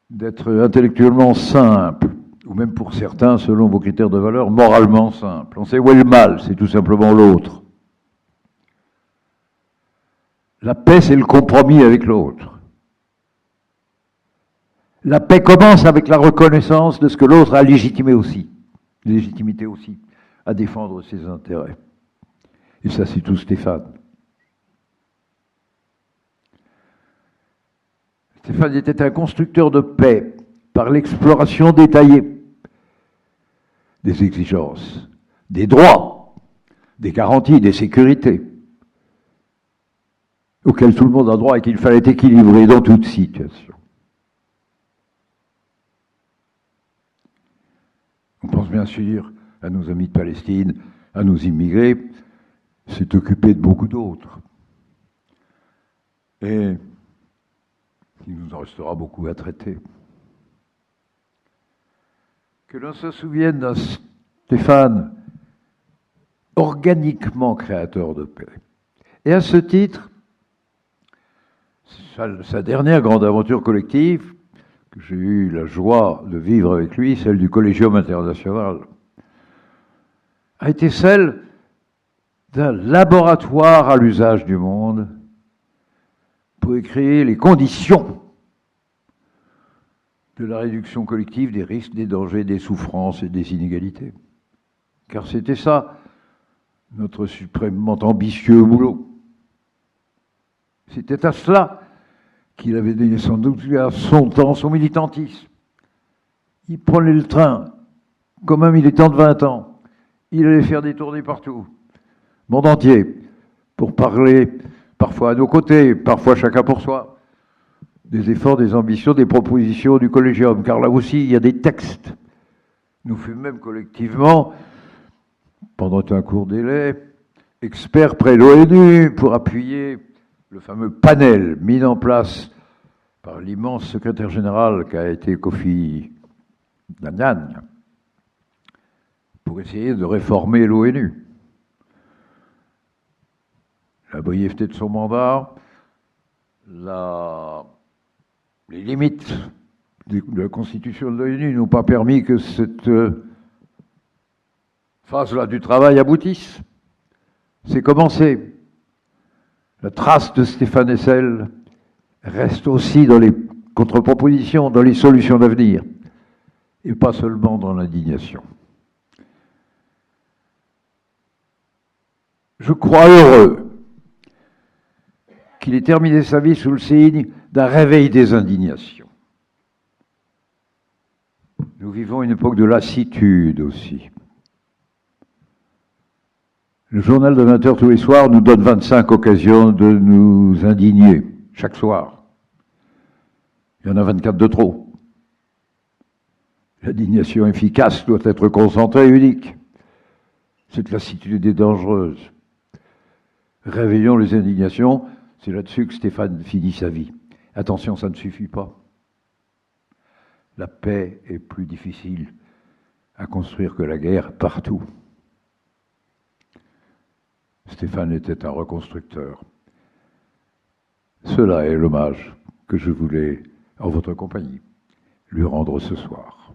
[SPEAKER 5] d'être intellectuellement simple, ou même pour certains, selon vos critères de valeur, moralement simple. On sait où est le mal, c'est tout simplement l'autre. La paix, c'est le compromis avec l'autre. La paix commence avec la reconnaissance de ce que l'autre a légitimité aussi, à défendre ses intérêts. Et ça, c'est tout Stéphane. Stéphane était un constructeur de paix par l'exploration détaillée des exigences, des droits, des garanties, des sécurités, auxquels tout le monde a droit et qu'il fallait équilibrer dans toute situation. On pense bien sûr à nos amis de Palestine, à nos immigrés, s'est occupé de beaucoup d'autres. Et il nous en restera beaucoup à traiter. Que l'on se souvienne d'un Stéphane organiquement créateur de paix. Et à ce titre, sa dernière grande aventure collective, que j'ai eu la joie de vivre avec lui, celle du Collegium International, a été celle d'un laboratoire à l'usage du monde pour créer les conditions de la réduction collective des risques, des dangers, des souffrances et des inégalités. Car c'était ça, notre suprêmement ambitieux boulot. C'était à cela qu'il avait donné sans doute à son temps son militantisme. Il prenait le train comme un militant de 20 ans. Il allait faire des tournées partout, monde entier, pour parler, parfois à nos côtés, parfois chacun pour soi, des efforts, des ambitions, des propositions du Collegium. Car là aussi, il y a des textes. Nous fûmes même collectivement, pendant un court délai, experts près de l'ONU pour appuyer le fameux panel mis en place par l'immense secrétaire général qu'a été Kofi Annan pour essayer de réformer l'ONU. La brièveté de son mandat, les limites de la constitution de l'ONU n'ont pas permis que cette phase-là du travail aboutisse. C'est commencé. La trace de Stéphane Hessel reste aussi dans les contre-propositions, dans les solutions d'avenir, et pas seulement dans l'indignation. Je crois heureux qu'il ait terminé sa vie sous le signe d'un réveil des indignations. Nous vivons une époque de lassitude aussi. Le journal de 20 heures tous les soirs nous donne 25 occasions de nous indigner, chaque soir. Il y en a 24 de trop. L'indignation efficace doit être concentrée et unique. Cette lassitude est dangereuse. Réveillons les indignations, c'est là-dessus que Stéphane finit sa vie. Attention, ça ne suffit pas. La paix est plus difficile à construire que la guerre partout. Stéphane était un reconstructeur. Cela est l'hommage que je voulais, en votre compagnie, lui rendre ce soir.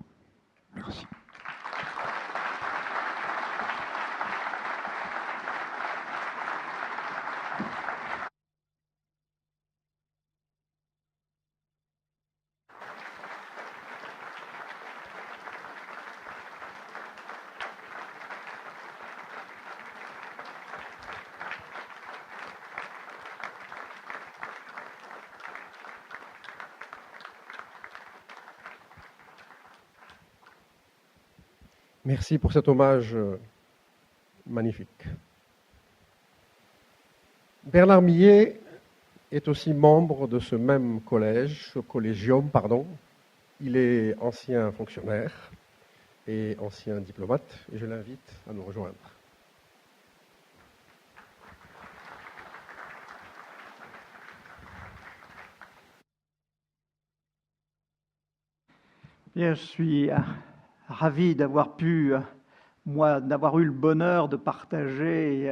[SPEAKER 5] Merci.
[SPEAKER 2] Merci pour cet hommage magnifique. Bernard Millet est aussi membre de ce même collège, ce collégium, pardon. Il est ancien fonctionnaire et ancien diplomate, et je l'invite à nous rejoindre.
[SPEAKER 6] Bien, je suis ravi d'avoir pu, d'avoir eu le bonheur de partager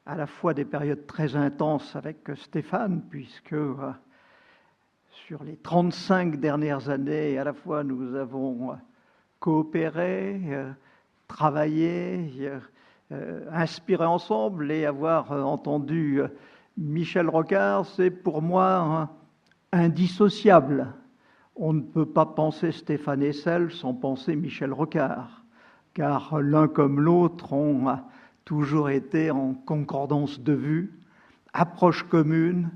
[SPEAKER 6] à la fois des périodes très intenses avec Stéphane, puisque sur les 35 dernières années, à la fois nous avons coopéré, travaillé, inspiré ensemble, et avoir entendu Michel Rocard, c'est pour moi indissociable. On ne peut pas penser Stéphane Hessel sans penser Michel Rocard, car l'un comme l'autre ont toujours été en concordance de vue, approche commune,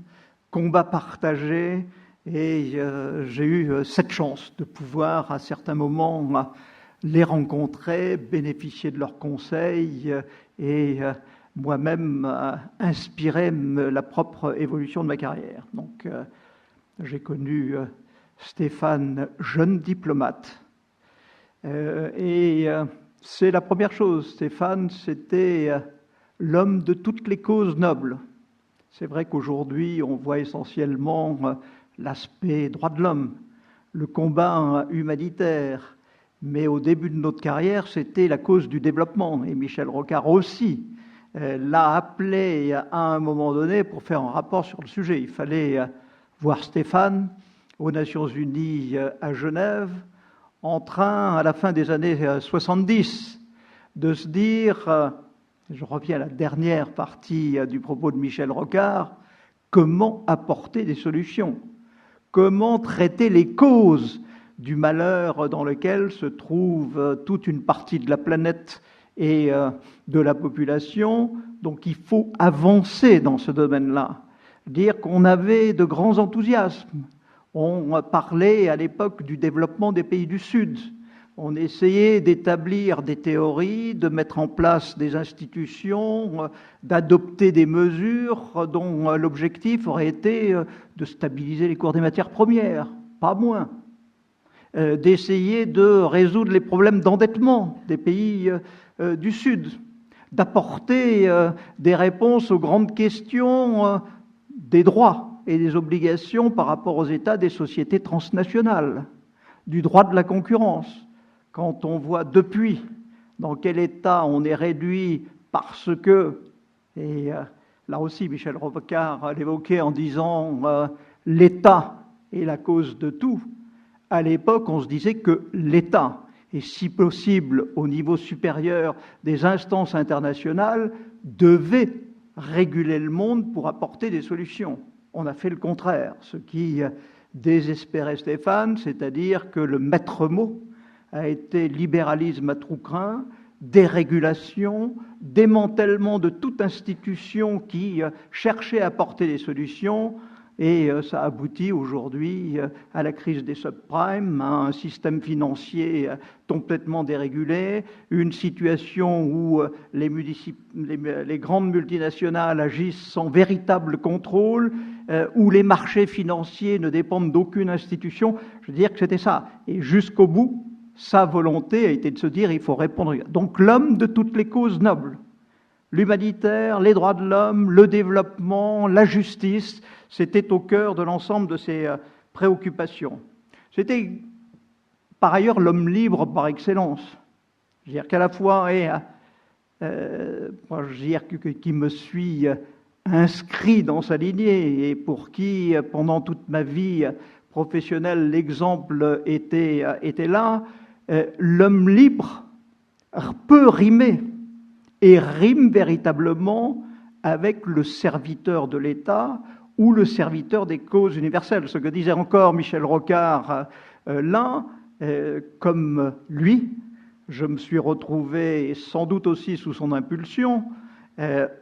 [SPEAKER 6] combat partagé, et j'ai eu cette chance de pouvoir à certains moments les rencontrer, bénéficier de leurs conseils et moi-même inspirer la propre évolution de ma carrière. Donc j'ai connu Stéphane, jeune diplomate. C'est la première chose. Stéphane, c'était l'homme de toutes les causes nobles. C'est vrai qu'aujourd'hui, on voit essentiellement l'aspect droit de l'homme, le combat humanitaire. Mais au début de notre carrière, c'était la cause du développement. Et Michel Rocard aussi l'a appelé à un moment donné pour faire un rapport sur le sujet. Il fallait voir Stéphane aux Nations Unies à Genève, en train, à la fin des années 70, de se dire, je reviens à la dernière partie du propos de Michel Rocard, comment apporter des solutions, comment traiter les causes du malheur dans lequel se trouve toute une partie de la planète et de la population. Donc il faut avancer dans ce domaine-là, dire qu'on avait de grands enthousiasmes. On parlait à l'époque du développement des pays du Sud. On essayait d'établir des théories, de mettre en place des institutions, d'adopter des mesures dont l'objectif aurait été de stabiliser les cours des matières premières, pas moins, d'essayer de résoudre les problèmes d'endettement des pays du Sud, d'apporter des réponses aux grandes questions des droits et des obligations par rapport aux États des sociétés transnationales, du droit de la concurrence. Quand on voit depuis dans quel état on est réduit parce que, et là aussi Michel Rocard l'évoquait en disant l'État est la cause de tout, à l'époque on se disait que l'État, et si possible au niveau supérieur des instances internationales, devait réguler le monde pour apporter des solutions. On a fait le contraire, ce qui désespérait Stéphane, c'est-à-dire que le maître mot a été libéralisme à trous crins, dérégulation, démantèlement de toute institution qui cherchait à apporter des solutions, et ça aboutit aujourd'hui à la crise des subprimes, à un système financier complètement dérégulé, une situation où les grandes multinationales agissent sans véritable contrôle, où les marchés financiers ne dépendent d'aucune institution. Je veux dire que c'était ça. Et jusqu'au bout, sa volonté a été de se dire il faut répondre. Donc l'homme de toutes les causes nobles, l'humanitaire, les droits de l'homme, le développement, la justice, c'était au cœur de l'ensemble de ses préoccupations. C'était par ailleurs l'homme libre par excellence. Je veux dire qu'à la fois, moi je veux dire qui me suis inscrit dans sa lignée et pour qui, pendant toute ma vie professionnelle, l'exemple était là, l'homme libre peut rimer, et rime véritablement avec le serviteur de l'État ou le serviteur des causes universelles. Ce que disait encore Michel Rocard là, comme lui, je me suis retrouvé, sans doute aussi sous son impulsion,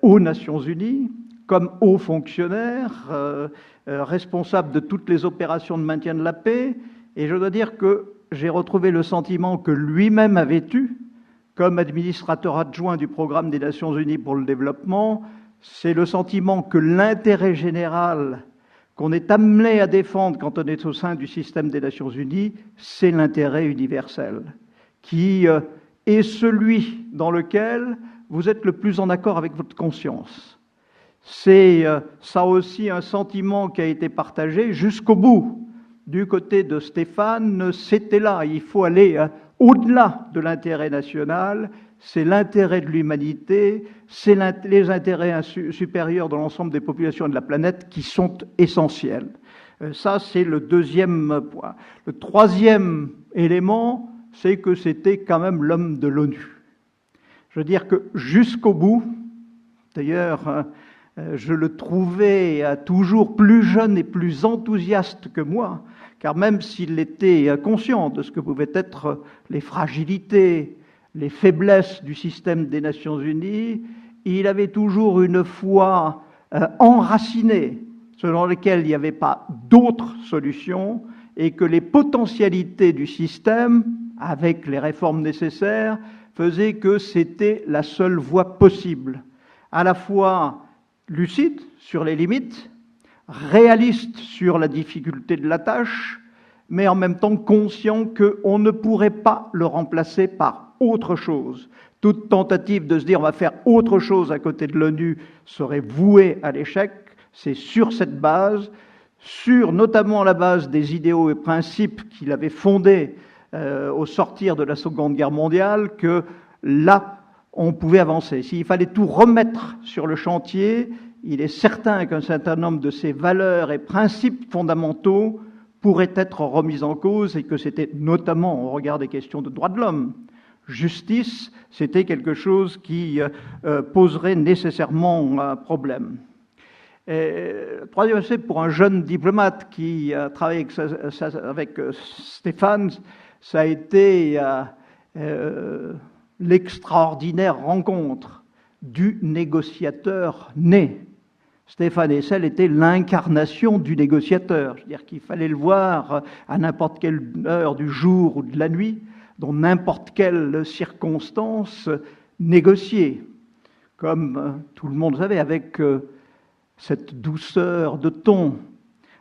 [SPEAKER 6] aux Nations Unies, comme haut fonctionnaire, responsable de toutes les opérations de maintien de la paix, et je dois dire que j'ai retrouvé le sentiment que lui-même avait eu, comme administrateur adjoint du programme des Nations Unies pour le développement, c'est le sentiment que l'intérêt général qu'on est amené à défendre quand on est au sein du système des Nations Unies, c'est l'intérêt universel, qui est celui dans lequel vous êtes le plus en accord avec votre conscience. C'est ça aussi un sentiment qui a été partagé jusqu'au bout. Du côté de Stéphane, c'était là, il faut aller au-delà de l'intérêt national, c'est l'intérêt de l'humanité, c'est les intérêts supérieurs de l'ensemble des populations de la planète qui sont essentiels. Ça, c'est le deuxième point. Le troisième élément, c'est que c'était quand même l'homme de l'ONU. Je veux dire que jusqu'au bout, d'ailleurs, je le trouvais toujours plus jeune et plus enthousiaste que moi, car même s'il était conscient de ce que pouvaient être les fragilités, les faiblesses du système des Nations Unies, il avait toujours une foi enracinée, selon laquelle il n'y avait pas d'autre solution, et que les potentialités du système, avec les réformes nécessaires, faisaient que c'était la seule voie possible, à la fois lucide sur les limites, réaliste sur la difficulté de la tâche, mais en même temps conscient qu'on ne pourrait pas le remplacer par autre chose. Toute tentative de se dire on va faire autre chose à côté de l'ONU serait vouée à l'échec. C'est sur cette base, sur notamment la base des idéaux et principes qu'il avait fondés au sortir de la Seconde Guerre mondiale, que là, on pouvait avancer. S'il fallait tout remettre sur le chantier, il est certain qu'un certain nombre de ces valeurs et principes fondamentaux pourraient être remis en cause, et que c'était notamment au regard des questions de droits de l'homme. Justice, c'était quelque chose qui poserait nécessairement un problème. Troisième aspect, pour un jeune diplomate qui travaille avec Stéphane, ça a été l'extraordinaire rencontre du négociateur né. Stéphane Hessel était l'incarnation du négociateur. C'est-à-dire qu'il fallait le voir à n'importe quelle heure du jour ou de la nuit, dans n'importe quelle circonstance, négocier. Comme tout le monde savait, avec cette douceur de ton,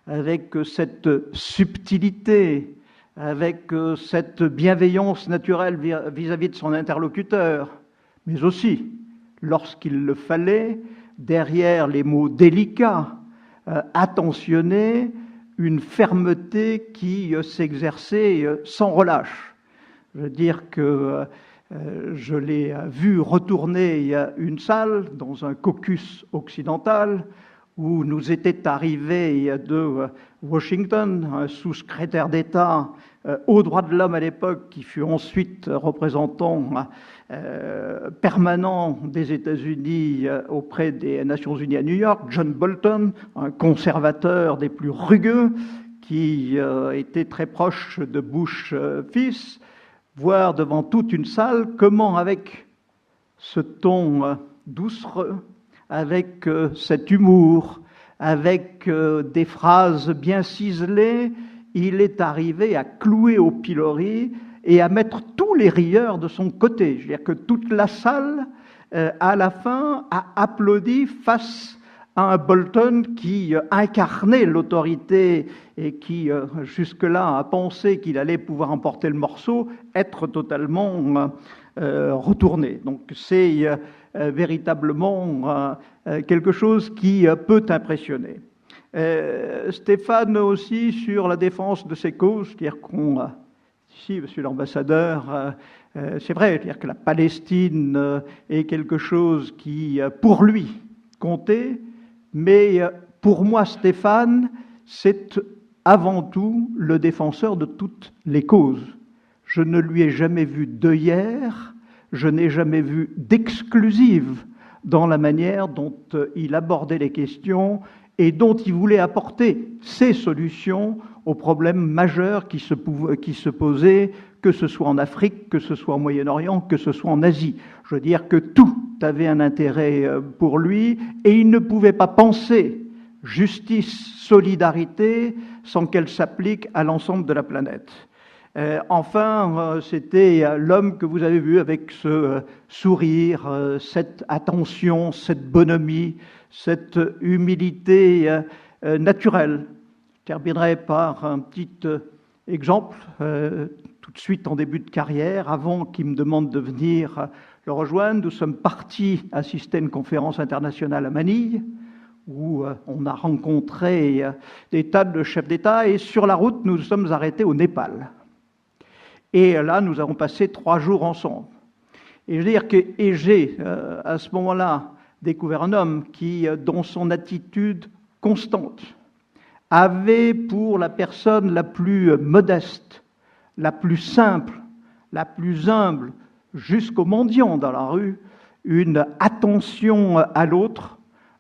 [SPEAKER 6] avec cette subtilité, avec cette bienveillance naturelle vis-à-vis de son interlocuteur, mais aussi, lorsqu'il le fallait, derrière les mots délicats, attentionnés, une fermeté qui s'exerçait sans relâche. Je veux dire que je l'ai vu retourner une salle dans un caucus occidental où nous était arrivé de Washington un sous-secrétaire d'État aux droits de l'homme à l'époque, qui fut ensuite représentant permanent des États-Unis auprès des Nations Unies à New York, John Bolton, un conservateur des plus rugueux, qui était très proche de Bush fils, voir devant toute une salle comment, avec ce ton doucereux, avec cet humour, avec des phrases bien ciselées, il est arrivé à clouer au pilori et à mettre tous les rieurs de son côté. Je veux dire que toute la salle, à la fin, a applaudi face à un Bolton qui incarnait l'autorité et qui, jusque-là, a pensé qu'il allait pouvoir emporter le morceau, être totalement retourné. Donc c'est véritablement quelque chose qui peut impressionner. Stéphane aussi sur la défense de ses causes, c'est-à-dire qu'on, ici, monsieur l'ambassadeur, c'est vrai, c'est-à-dire que la Palestine est quelque chose qui, pour lui, comptait, mais pour moi, Stéphane, c'est avant tout le défenseur de toutes les causes. Je ne lui ai jamais vu d'œillère, je n'ai jamais vu d'exclusive dans la manière dont il abordait les questions et dont il voulait apporter ses solutions aux problèmes majeurs qui se posaient, que ce soit en Afrique, que ce soit au Moyen-Orient, que ce soit en Asie. Je veux dire que tout avait un intérêt pour lui, et il ne pouvait pas penser justice, solidarité, sans qu'elle s'applique à l'ensemble de la planète. Enfin, c'était l'homme que vous avez vu avec ce sourire, cette attention, cette bonhomie, cette humilité naturelle. Je terminerai par un petit exemple, tout de suite en début de carrière, avant qu'il me demande de venir le rejoindre. Nous sommes partis assister à une conférence internationale à Manille, où on a rencontré des tas de chefs d'État, et sur la route, nous nous sommes arrêtés au Népal. Et là, nous avons passé 3 jours ensemble. Et je veux dire que j'ai, à ce moment-là, découvert un homme qui, dans son attitude constante, avait pour la personne la plus modeste, la plus simple, la plus humble, jusqu'au mendiant dans la rue, une attention à l'autre,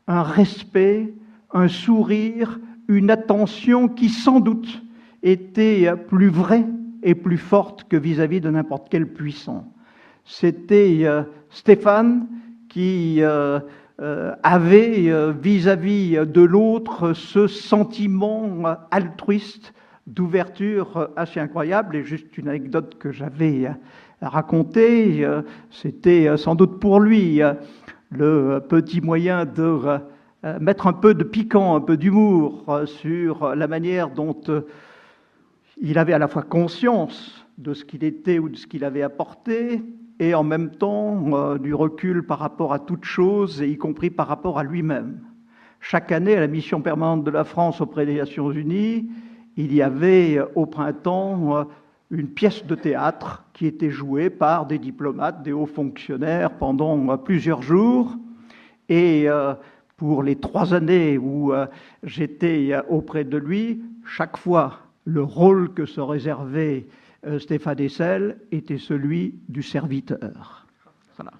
[SPEAKER 6] un respect, un sourire, une attention qui, sans doute, était plus vraie et plus forte que vis-à-vis de n'importe quel puissant. C'était Stéphane qui avait vis-à-vis de l'autre ce sentiment altruiste d'ouverture assez incroyable. Et juste une anecdote que j'avais racontée, c'était sans doute pour lui le petit moyen de mettre un peu de piquant, un peu d'humour sur la manière dont il avait à la fois conscience de ce qu'il était ou de ce qu'il avait apporté, et en même temps du recul par rapport à toute chose, et y compris par rapport à lui-même. Chaque année, à la mission permanente de la France auprès des Nations Unies, il y avait au printemps une pièce de théâtre qui était jouée par des diplomates, des hauts fonctionnaires pendant plusieurs jours. Et pour les 3 années où j'étais auprès de lui, chaque fois, le rôle que se réservait Stéphane Hessel était celui du serviteur. Voilà.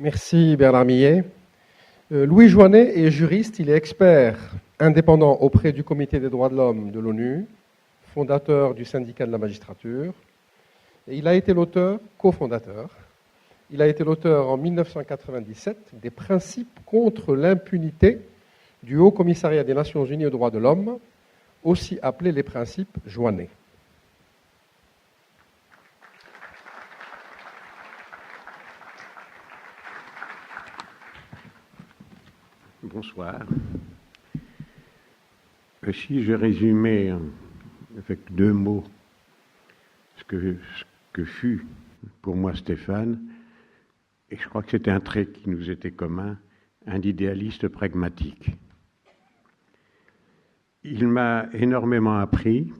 [SPEAKER 2] Merci Bernard Millet. Louis Joinet est juriste, il est expert indépendant auprès du Comité des droits de l'homme de l'ONU, fondateur du syndicat de la magistrature. Et il a été l'auteur, cofondateur, il a été l'auteur en 1997 des principes contre l'impunité du Haut Commissariat des Nations Unies aux droits de l'homme, aussi appelés les principes Joinet.
[SPEAKER 7] Bonsoir. Si je résumais avec 2 mots ce que fut pour moi Stéphane, et je crois que c'était un trait qui nous était commun, un idéaliste pragmatique. Il m'a énormément appris,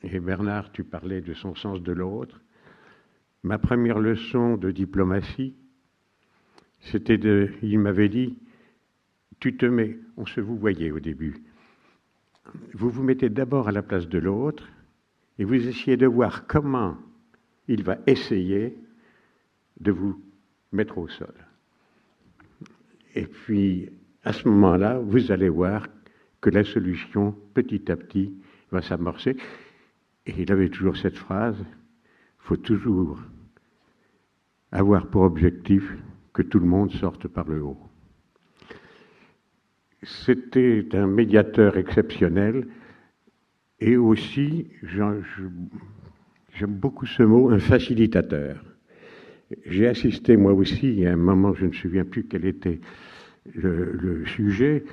[SPEAKER 7] et Bernard, tu parlais de son sens de l'autre. Ma première leçon de diplomatie, il m'avait dit, tu te mets, on se vous voyait au début, vous vous mettez d'abord à la place de l'autre et vous essayez de voir comment il va essayer de vous mettre au sol. Et puis, à ce moment-là, vous allez voir que la solution, petit à petit, va s'amorcer. Et il avait toujours cette phrase, il faut toujours avoir pour objectif que tout le monde sorte par le haut. C'était un médiateur exceptionnel et aussi, j'aime beaucoup ce mot, un facilitateur. J'ai assisté moi aussi, à un moment, je ne me souviens plus quel était le sujet,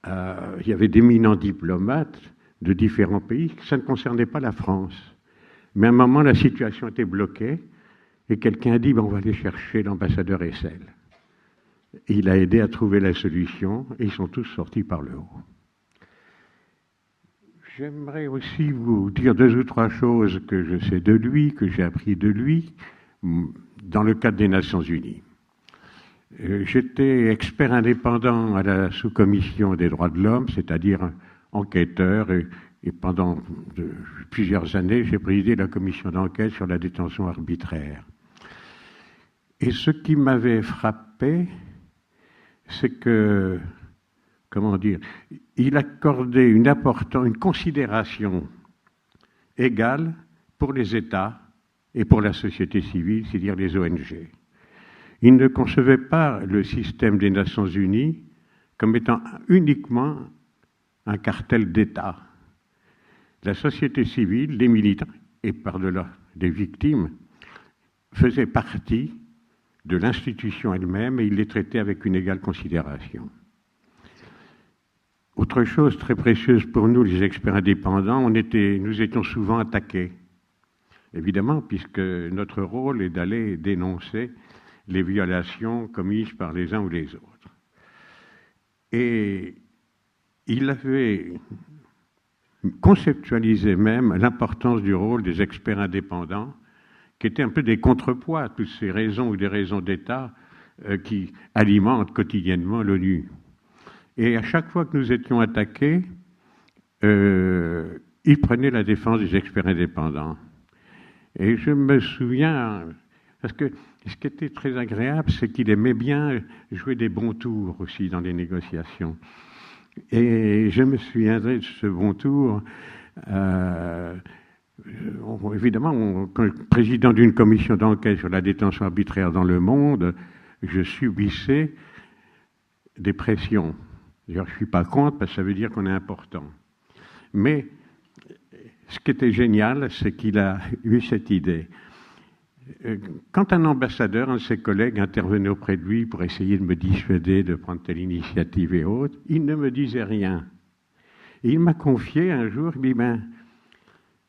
[SPEAKER 7] il y avait d'éminents diplomates de différents pays, ça ne concernait pas la France. Mais à un moment, la situation était bloquée et quelqu'un a dit, on va aller chercher l'ambassadeur Hessel. Il a aidé à trouver la solution et ils sont tous sortis par le haut. J'aimerais aussi vous dire 2 ou 3 choses que je sais de lui, que j'ai appris de lui, dans le cadre des Nations Unies. J'étais expert indépendant à la sous-commission des droits de l'homme, c'est-à-dire enquêteur, et pendant plusieurs années, j'ai présidé la commission d'enquête sur la détention arbitraire. Et ce qui m'avait frappé, c'est que, il accordait une considération égale pour les États et pour la société civile, c'est-à-dire les ONG. Il ne concevait pas le système des Nations Unies comme étant uniquement un cartel d'États. La société civile, les militants et par-delà des victimes faisaient partie de l'institution elle-même et il les traitait avec une égale considération. Autre chose très précieuse pour nous, les experts indépendants, nous étions souvent attaqués. Évidemment, puisque notre rôle est d'aller dénoncer les violations commises par les uns ou les autres. Et il avait conceptualisé même l'importance du rôle des experts indépendants, qui étaient un peu des contrepoids à toutes ces raisons ou des raisons d'État qui alimentent quotidiennement l'ONU. Et à chaque fois que nous étions attaqués, il prenait la défense des experts indépendants. Et je me souviens, parce que ce qui était très agréable, c'est qu'il aimait bien jouer des bons tours aussi dans les négociations. Et je me souviendrai de ce bon tour. Évidemment, comme président d'une commission d'enquête sur la détention arbitraire dans le monde, je subissais des pressions. D'ailleurs, je ne suis pas contre, parce que ça veut dire qu'on est important. Mais ce qui était génial, c'est qu'il a eu cette idée. Quand un ambassadeur, un de ses collègues, intervenait auprès de lui pour essayer de me dissuader de prendre telle initiative et autres, il ne me disait rien. Et il m'a confié un jour, il m'a dit,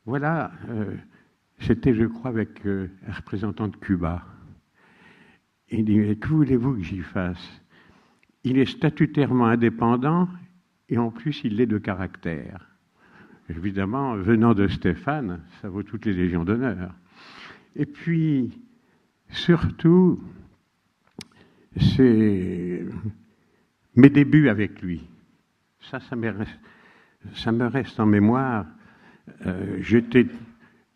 [SPEAKER 7] voilà, c'était, je crois, avec un représentant de Cuba. Il dit, que voulez-vous que j'y fasse? Il est statutairement indépendant et en plus, il l'est de caractère. Évidemment, venant de Stéphane, ça vaut toutes les légions d'honneur. Et puis, surtout, c'est mes débuts avec lui. Ça me reste en mémoire. J'étais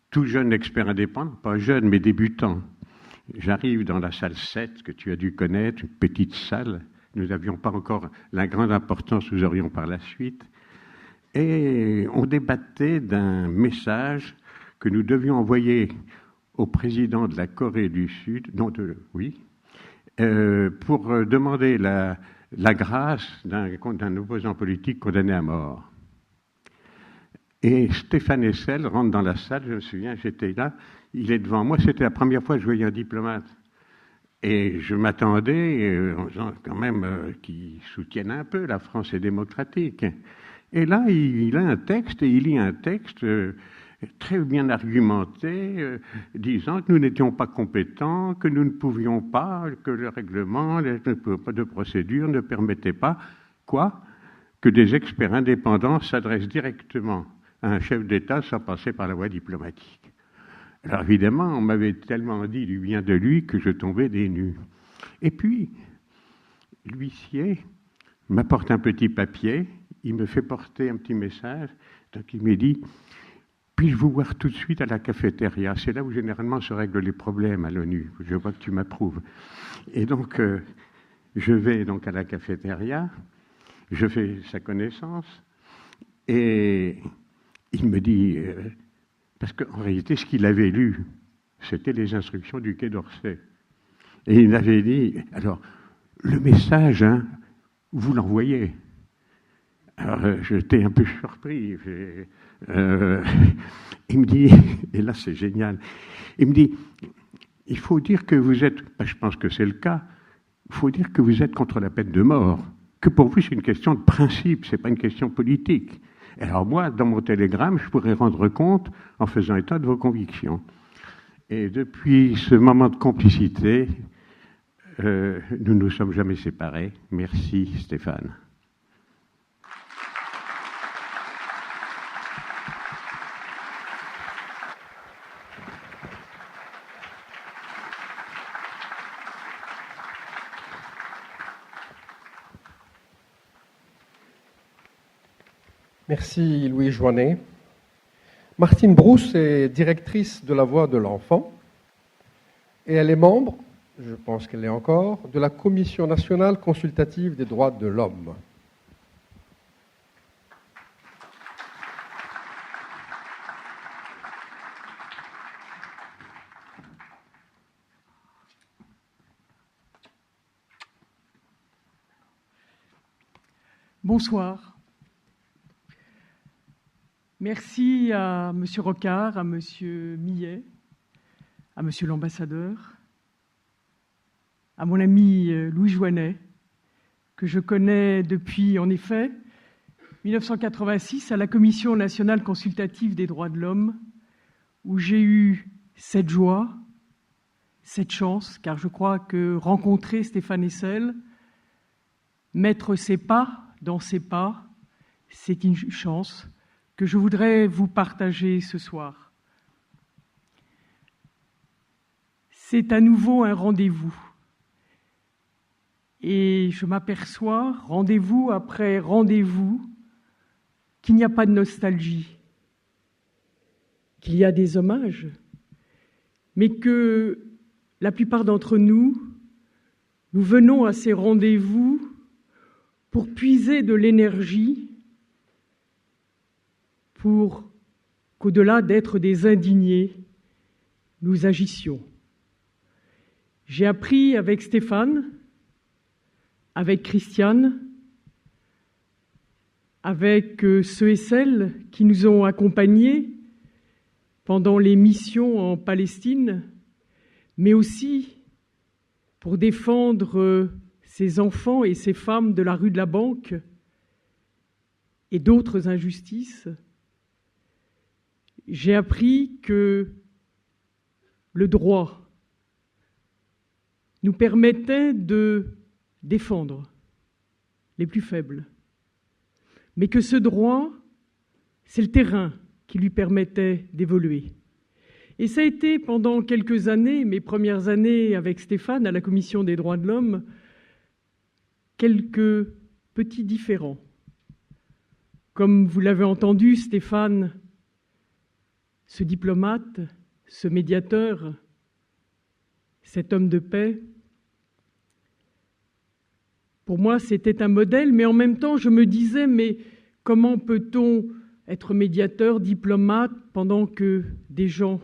[SPEAKER 7] tout jeune expert indépendant, pas jeune, mais débutant. J'arrive dans la salle 7, que tu as dû connaître, une petite salle. Nous n'avions pas encore la grande importance que nous aurions par la suite. Et on débattait d'un message que nous devions envoyer au président de la Corée du Sud, pour demander la grâce d'un opposant politique condamné à mort. Et Stéphane Hessel rentre dans la salle, je me souviens, j'étais là, il est devant moi, c'était la première fois que je voyais un diplomate. Et je m'attendais, en disant quand même qu'il soutienne un peu, la France est démocratique. Et là, il a un texte, et il lit un texte très bien argumenté, disant que nous n'étions pas compétents, que nous ne pouvions pas, que le règlement de procédure ne permettait pas, que des experts indépendants s'adressent directement à un chef d'État sans passer par la voie diplomatique. Alors évidemment, on m'avait tellement dit du bien de lui que je tombais des nues. Et puis, l'huissier m'apporte un petit papier, il me fait porter un petit message, donc il me dit « Puis-je vous voir tout de suite à la cafétéria ?» C'est là où généralement se règlent les problèmes à l'ONU. Je vois que tu m'approuves. Et donc, je vais donc à la cafétéria, je fais sa connaissance, et il me dit... parce qu'en réalité, ce qu'il avait lu, c'était les instructions du Quai d'Orsay. Et il avait dit, alors, le message, vous l'envoyez. Alors, j'étais un peu surpris. Il me dit, et là c'est génial, il me dit, il faut dire que vous êtes, je pense que c'est le cas, il faut dire que vous êtes contre la peine de mort, que pour vous c'est une question de principe, c'est pas une question politique. Alors moi, dans mon télégramme, je pourrais rendre compte en faisant état de vos convictions. Et depuis ce moment de complicité, nous ne nous sommes jamais séparés. Merci Stéphane.
[SPEAKER 2] Merci Louis Joannet. Martine Brousse est directrice de la Voix de l'Enfant et elle est membre, je pense qu'elle l'est encore, de la Commission nationale consultative des droits de l'homme.
[SPEAKER 8] Bonsoir. Merci à M. Rocard, à M. Millet, à M. l'ambassadeur, à mon ami Louis Joinet, que je connais depuis, en effet, 1986 à la Commission nationale consultative des droits de l'homme, où j'ai eu cette joie, cette chance, car je crois que rencontrer Stéphane Hessel, mettre ses pas dans ses pas, c'est une chance que je voudrais vous partager ce soir. C'est à nouveau un rendez-vous. Et je m'aperçois, rendez-vous après rendez-vous, qu'il n'y a pas de nostalgie, qu'il y a des hommages, mais que la plupart d'entre nous, nous venons à ces rendez-vous pour puiser de l'énergie, pour qu'au-delà d'être des indignés, nous agissions. J'ai appris avec Stéphane, avec Christiane, avec ceux et celles qui nous ont accompagnés pendant les missions en Palestine, mais aussi pour défendre ces enfants et ces femmes de la rue de la Banque et d'autres injustices. J'ai appris que le droit nous permettait de défendre les plus faibles, mais que ce droit, c'est le terrain qui lui permettait d'évoluer. Et ça a été pendant quelques années, mes premières années avec Stéphane à la Commission des droits de l'homme, quelques petits différends. Comme vous l'avez entendu, Stéphane, ce diplomate, ce médiateur, cet homme de paix, pour moi, c'était un modèle, mais en même temps, je me disais, mais comment peut-on être médiateur, diplomate, pendant que des gens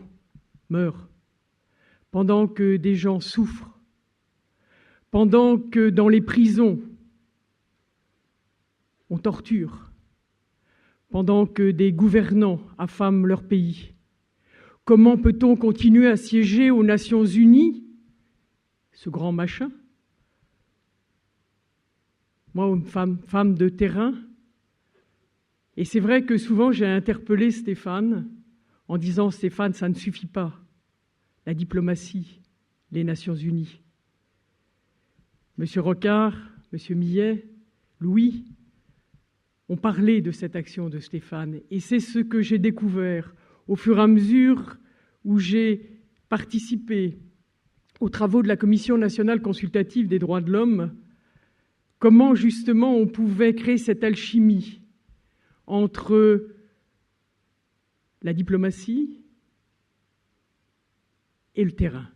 [SPEAKER 8] meurent, pendant que des gens souffrent, pendant que dans les prisons, on torture, pendant que des gouvernants affament leur pays? Comment peut-on continuer à siéger aux Nations Unies, ce grand machin? Moi, une femme de terrain, et c'est vrai que souvent j'ai interpellé Stéphane en disant « Stéphane, ça ne suffit pas, la diplomatie, les Nations Unies ». Monsieur Rocard, Monsieur Millet, Louis ont parlé de cette action de Stéphane, et c'est ce que j'ai découvert au fur et à mesure où j'ai participé aux travaux de la Commission nationale consultative des droits de l'homme, comment justement on pouvait créer cette alchimie entre la diplomatie et le terrain.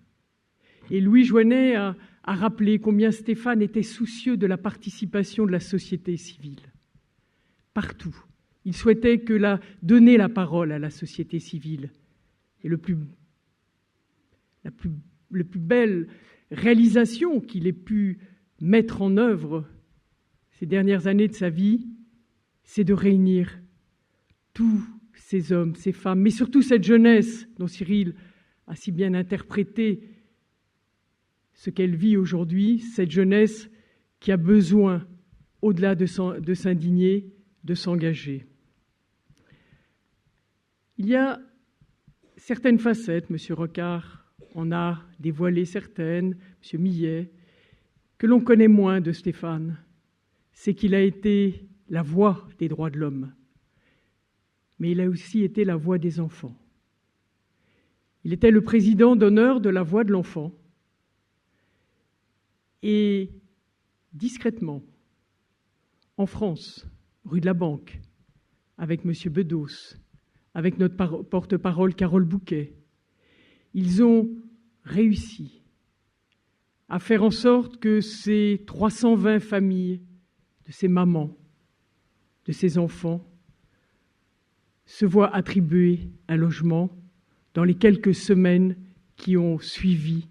[SPEAKER 8] Et Louis Joinet a rappelé combien Stéphane était soucieux de la participation de la société civile, partout. Il souhaitait donner la parole à la société civile. Et la plus belle réalisation qu'il ait pu mettre en œuvre ces dernières années de sa vie, c'est de réunir tous ces hommes, ces femmes, mais surtout cette jeunesse dont Cyril a si bien interprété ce qu'elle vit aujourd'hui, cette jeunesse qui a besoin, au-delà de s'indigner, de s'engager. Il y a certaines facettes, M. Rocard en a dévoilé certaines, M. Millet, que l'on connaît moins de Stéphane, c'est qu'il a été la voix des droits de l'homme, mais il a aussi été la voix des enfants. Il était le président d'honneur de la Voix de l'enfant. Et discrètement, en France, rue de la Banque, avec M. Bedos, avec notre porte-parole Carole Bouquet, ils ont réussi à faire en sorte que ces 320 familles, de ces mamans, de ces enfants, se voient attribuer un logement dans les quelques semaines qui ont suivi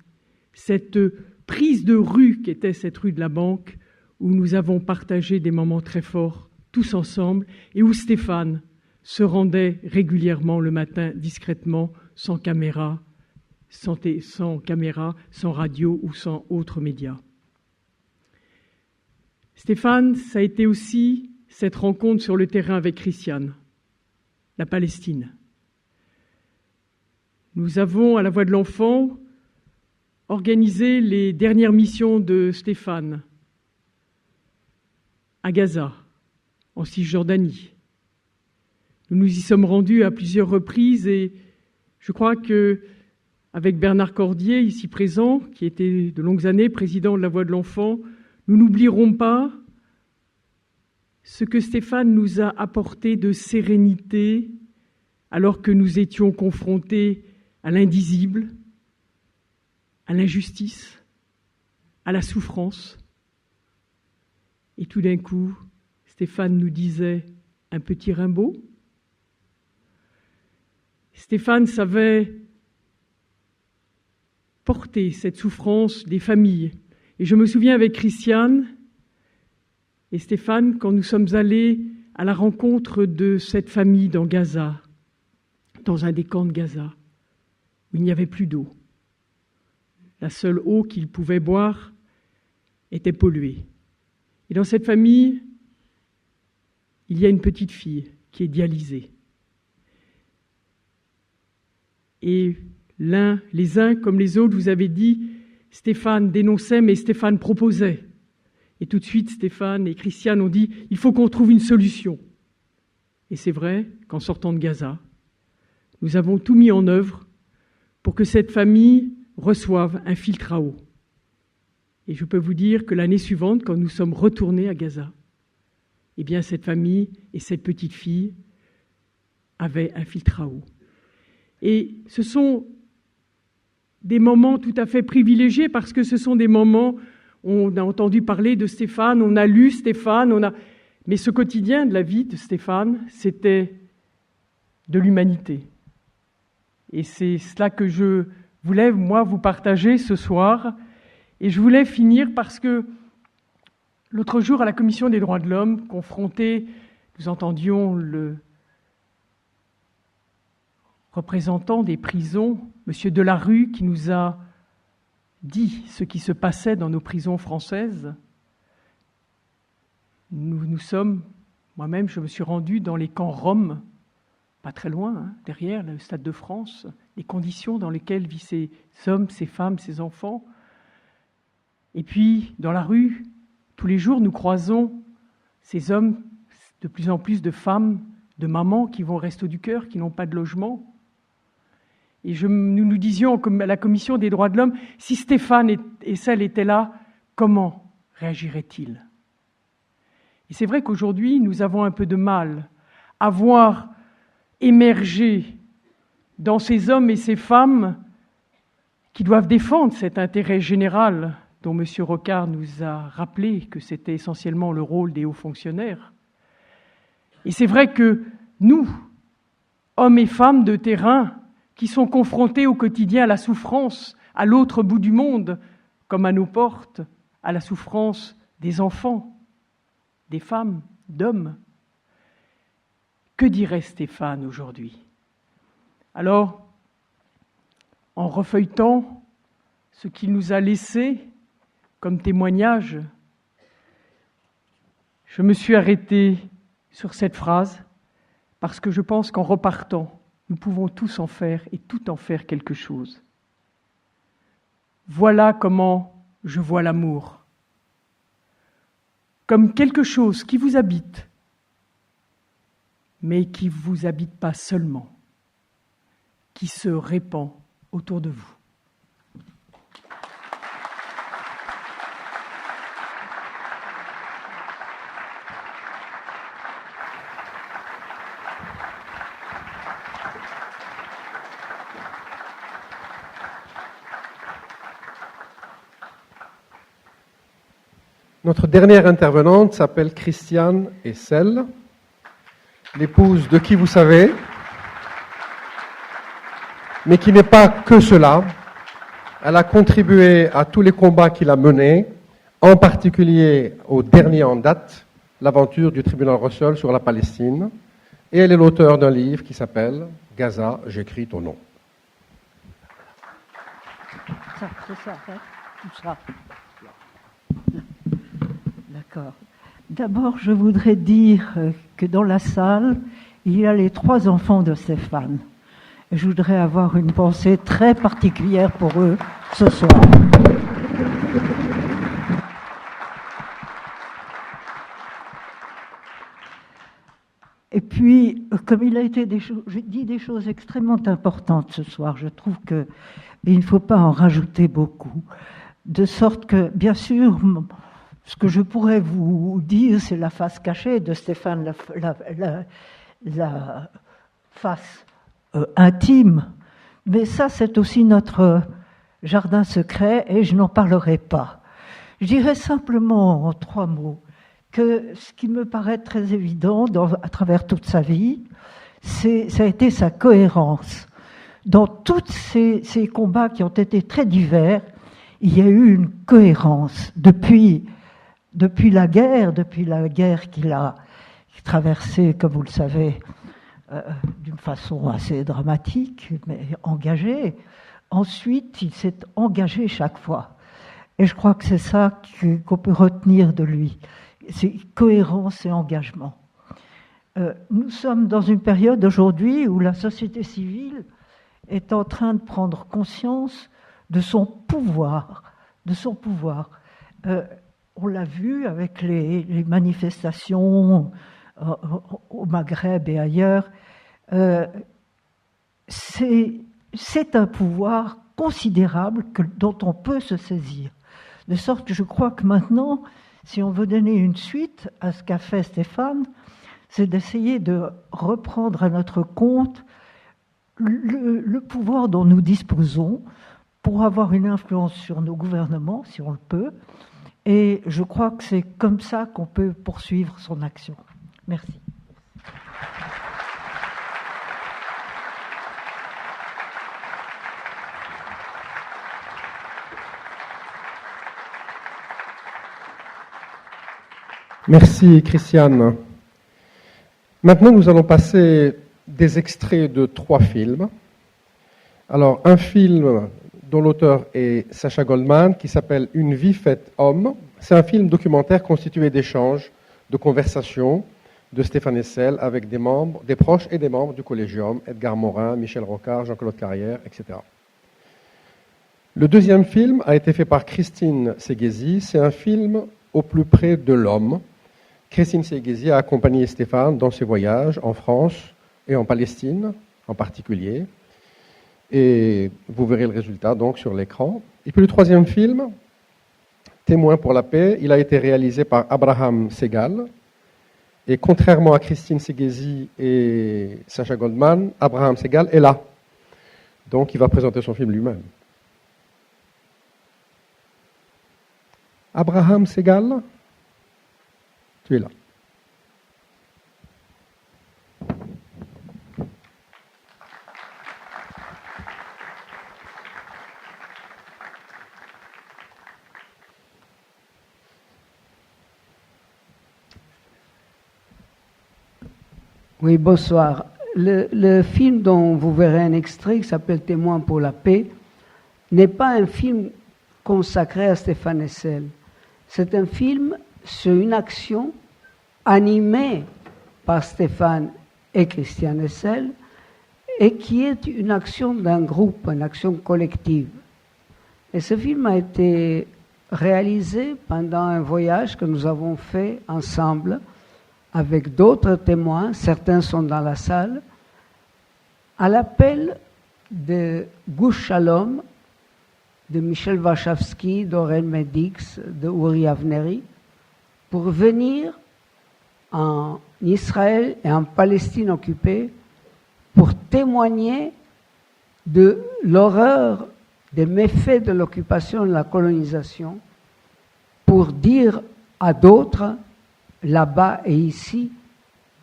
[SPEAKER 8] cette prise de rue qu'était cette rue de la Banque, où nous avons partagé des moments très forts, tous ensemble, et où Stéphane se rendait régulièrement le matin discrètement, sans caméra, sans radio ou sans autres médias. Stéphane, ça a été aussi cette rencontre sur le terrain avec Christiane, la Palestine. Nous avons, à la Voix de l'Enfant, organisé les dernières missions de Stéphane à Gaza, en Cisjordanie. Nous nous y sommes rendus à plusieurs reprises et je crois qu'avec Bernard Cordier, ici présent, qui était de longues années président de la Voix de l'Enfant, nous n'oublierons pas ce que Stéphane nous a apporté de sérénité alors que nous étions confrontés à l'indisible, à l'injustice, à la souffrance. Et tout d'un coup, Stéphane nous disait un petit Rimbaud. Stéphane savait porter cette souffrance des familles. Et je me souviens avec Christiane et Stéphane, quand nous sommes allés à la rencontre de cette famille dans Gaza, dans un des camps de Gaza, où il n'y avait plus d'eau. La seule eau qu'ils pouvaient boire était polluée. Et dans cette famille, il y a une petite fille qui est dialysée. Et les uns comme les autres, vous avez dit, Stéphane dénonçait, mais Stéphane proposait. Et tout de suite, Stéphane et Christiane ont dit, il faut qu'on trouve une solution. Et c'est vrai qu'en sortant de Gaza, nous avons tout mis en œuvre pour que cette famille reçoive un filtre à eau. Et je peux vous dire que l'année suivante, quand nous sommes retournés à Gaza, eh bien cette famille et cette petite fille avaient un filtre à eau. Et ce sont des moments tout à fait privilégiés parce que ce sont des moments où on a entendu parler de Stéphane, on a lu Stéphane, mais ce quotidien de la vie de Stéphane, c'était de l'humanité. Et c'est cela que je voulais, moi, vous partager ce soir. Et je voulais finir parce que l'autre jour, à la Commission des droits de l'homme, confronté, nous entendions le représentant des prisons, M. Delarue, qui nous a dit ce qui se passait dans nos prisons françaises. Nous sommes, moi-même, je me suis rendu dans les camps roms, pas très loin, derrière le Stade de France, les conditions dans lesquelles vivent ces hommes, ces femmes, ces enfants. Et puis, dans la rue, tous les jours, nous croisons ces hommes, de plus en plus de femmes, de mamans qui vont au Resto du Cœur, qui n'ont pas de logement. Et nous nous disions à la Commission des droits de l'homme, si Stéphane et celle étaient là, comment réagiraient-ils ? Et c'est vrai qu'aujourd'hui, nous avons un peu de mal à voir émerger dans ces hommes et ces femmes qui doivent défendre cet intérêt général dont M. Rocard nous a rappelé que c'était essentiellement le rôle des hauts fonctionnaires. Et c'est vrai que nous, hommes et femmes de terrain, qui sont confrontés au quotidien à la souffrance, à l'autre bout du monde, comme à nos portes, à la souffrance des enfants, des femmes, d'hommes. Que dirait Stéphane aujourd'hui ? Alors, en refeuilletant ce qu'il nous a laissé comme témoignage, je me suis arrêté sur cette phrase parce que je pense qu'en repartant, nous pouvons tous en faire et tout en faire quelque chose. Voilà comment je vois l'amour. Comme quelque chose qui vous habite, mais qui ne vous habite pas seulement, qui se répand autour de vous.
[SPEAKER 2] Notre dernière intervenante s'appelle Christiane Essel, l'épouse de qui vous savez, mais qui n'est pas que cela. Elle a contribué à tous les combats qu'il a menés en particulier au dernier en date, l'aventure du tribunal Russell sur la Palestine, et elle est l'auteur d'un livre qui s'appelle « Gaza, j'écris ton nom ».
[SPEAKER 9] C'est ça, hein, tout ça. D'accord. D'abord, je voudrais dire que dans la salle, il y a les 3 enfants de Stéphane. Et je voudrais avoir une pensée très particulière pour eux ce soir. Et puis, comme il a été dit des choses extrêmement importantes ce soir, je trouve qu'il ne faut pas en rajouter beaucoup. De sorte que, bien sûr, ce que je pourrais vous dire, c'est la face cachée de Stéphane, la face intime. Mais ça, c'est aussi notre jardin secret et je n'en parlerai pas. Je dirais simplement en 3 mots que ce qui me paraît très évident à travers toute sa vie, ça a été sa cohérence. Dans tous ces combats qui ont été très divers, il y a eu une cohérence depuis la guerre qu'il a traversée, comme vous le savez, d'une façon assez dramatique, mais engagée. Ensuite, il s'est engagé chaque fois. Et je crois que c'est ça qu'on peut retenir de lui. C'est cohérence et engagement. Nous sommes dans une période aujourd'hui où la société civile est en train de prendre conscience de son pouvoir. On l'a vu avec les manifestations au Maghreb et ailleurs. C'est un pouvoir considérable dont on peut se saisir. De sorte que je crois que maintenant, si on veut donner une suite à ce qu'a fait Stéphane, c'est d'essayer de reprendre à notre compte le pouvoir dont nous disposons pour avoir une influence sur nos gouvernements, si on le peut. Et je crois que c'est comme ça qu'on peut poursuivre son action. Merci.
[SPEAKER 2] Merci, Christiane. Maintenant, nous allons passer des extraits de 3 films. Alors, un film dont l'auteur est Sacha Goldman, qui s'appelle « Une vie faite homme ». C'est un film documentaire constitué d'échanges, de conversations de Stéphane Hessel avec des proches et des membres du Collégium, Edgar Morin, Michel Rocard, Jean-Claude Carrière, etc. Le deuxième film a été fait par Christine Séguézi. C'est un film au plus près de l'homme. Christine Séguézi a accompagné Stéphane dans ses voyages en France et en Palestine en particulier. Et vous verrez le résultat donc sur l'écran. Et puis le troisième film, Témoin pour la paix, il a été réalisé par Abraham Segal. Et contrairement à Christine Séguézi et Sacha Goldman, Abraham Segal est là. Donc il va présenter son film lui-même. Abraham Segal, tu es là.
[SPEAKER 10] Oui, bonsoir. Le film dont vous verrez un extrait qui s'appelle Témoin pour la paix n'est pas un film consacré à Stéphane Hessel. C'est un film sur une action animée par Stéphane et Christian Hessel et qui est une action d'un groupe, une action collective. Et ce film a été réalisé pendant un voyage que nous avons fait ensemble avec d'autres témoins, certains sont dans la salle, à l'appel de Gush Shalom, de Michel Warshawski, d'Aurel Medix, de Uri Avneri, pour venir en Israël et en Palestine occupée pour témoigner de l'horreur des méfaits de l'occupation et de la colonisation, pour dire à d'autres, là-bas et ici,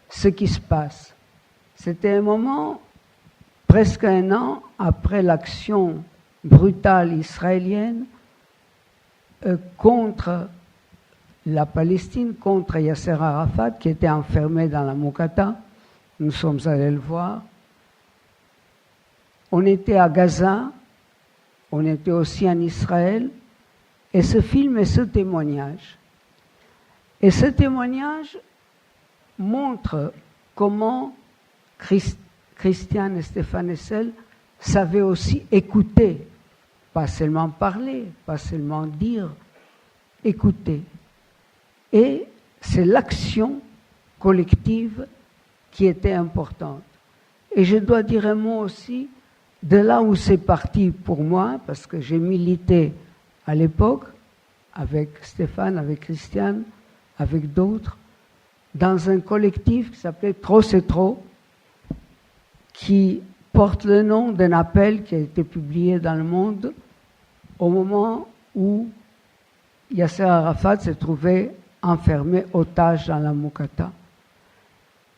[SPEAKER 10] ce qui se passe. C'était un moment, presque un an après l'action brutale israélienne contre la Palestine contre Yasser Arafat, qui était enfermé dans la Moukata. Nous sommes allés le voir. On était à Gaza, on était aussi en Israël, et ce film est ce témoignage. Et ce témoignage montre comment Christiane et Stéphane Hessel savaient aussi écouter, pas seulement parler, pas seulement dire, écouter. Et c'est l'action collective qui était importante. Et je dois dire un mot aussi de là où c'est parti pour moi, parce que j'ai milité à l'époque avec Stéphane, avec Christiane, avec d'autres, dans un collectif qui s'appelait Trop c'est trop, qui porte le nom d'un appel qui a été publié dans Le Monde au moment où Yasser Arafat s'est trouvé enfermé otage dans la Moukata.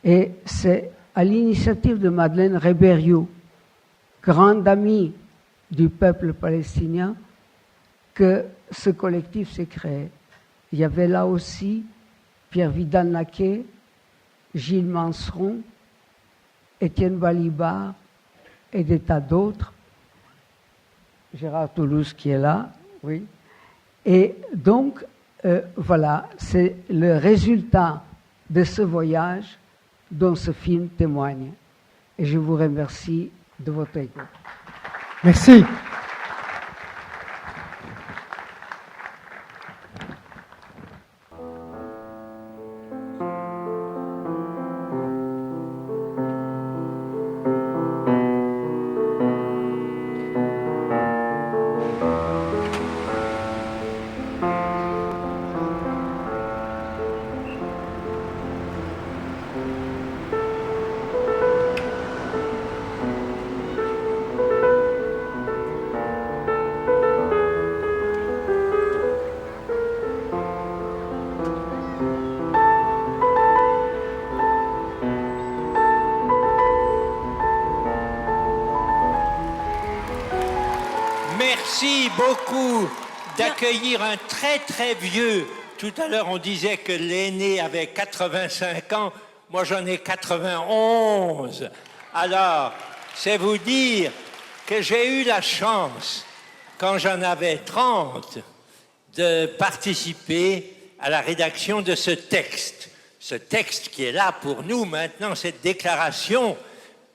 [SPEAKER 10] Et c'est à l'initiative de Madeleine Reberiou, grande amie du peuple palestinien, que ce collectif s'est créé. Il y avait là aussi Pierre Vidal-Naquet, Gilles Manseron, Étienne Balibar et des tas d'autres. Gérard Toulouse qui est là, oui. Et donc, voilà, c'est le résultat de ce voyage dont ce film témoigne. Et je vous remercie de votre écoute.
[SPEAKER 1] Merci.
[SPEAKER 11] Merci beaucoup d'accueillir un très très vieux. Tout à l'heure on disait que l'aîné avait 85 ans, moi j'en ai 91. Alors, c'est vous dire que j'ai eu la chance, quand j'en avais 30, de participer à la rédaction de ce texte. Ce texte qui est là pour nous maintenant, cette déclaration,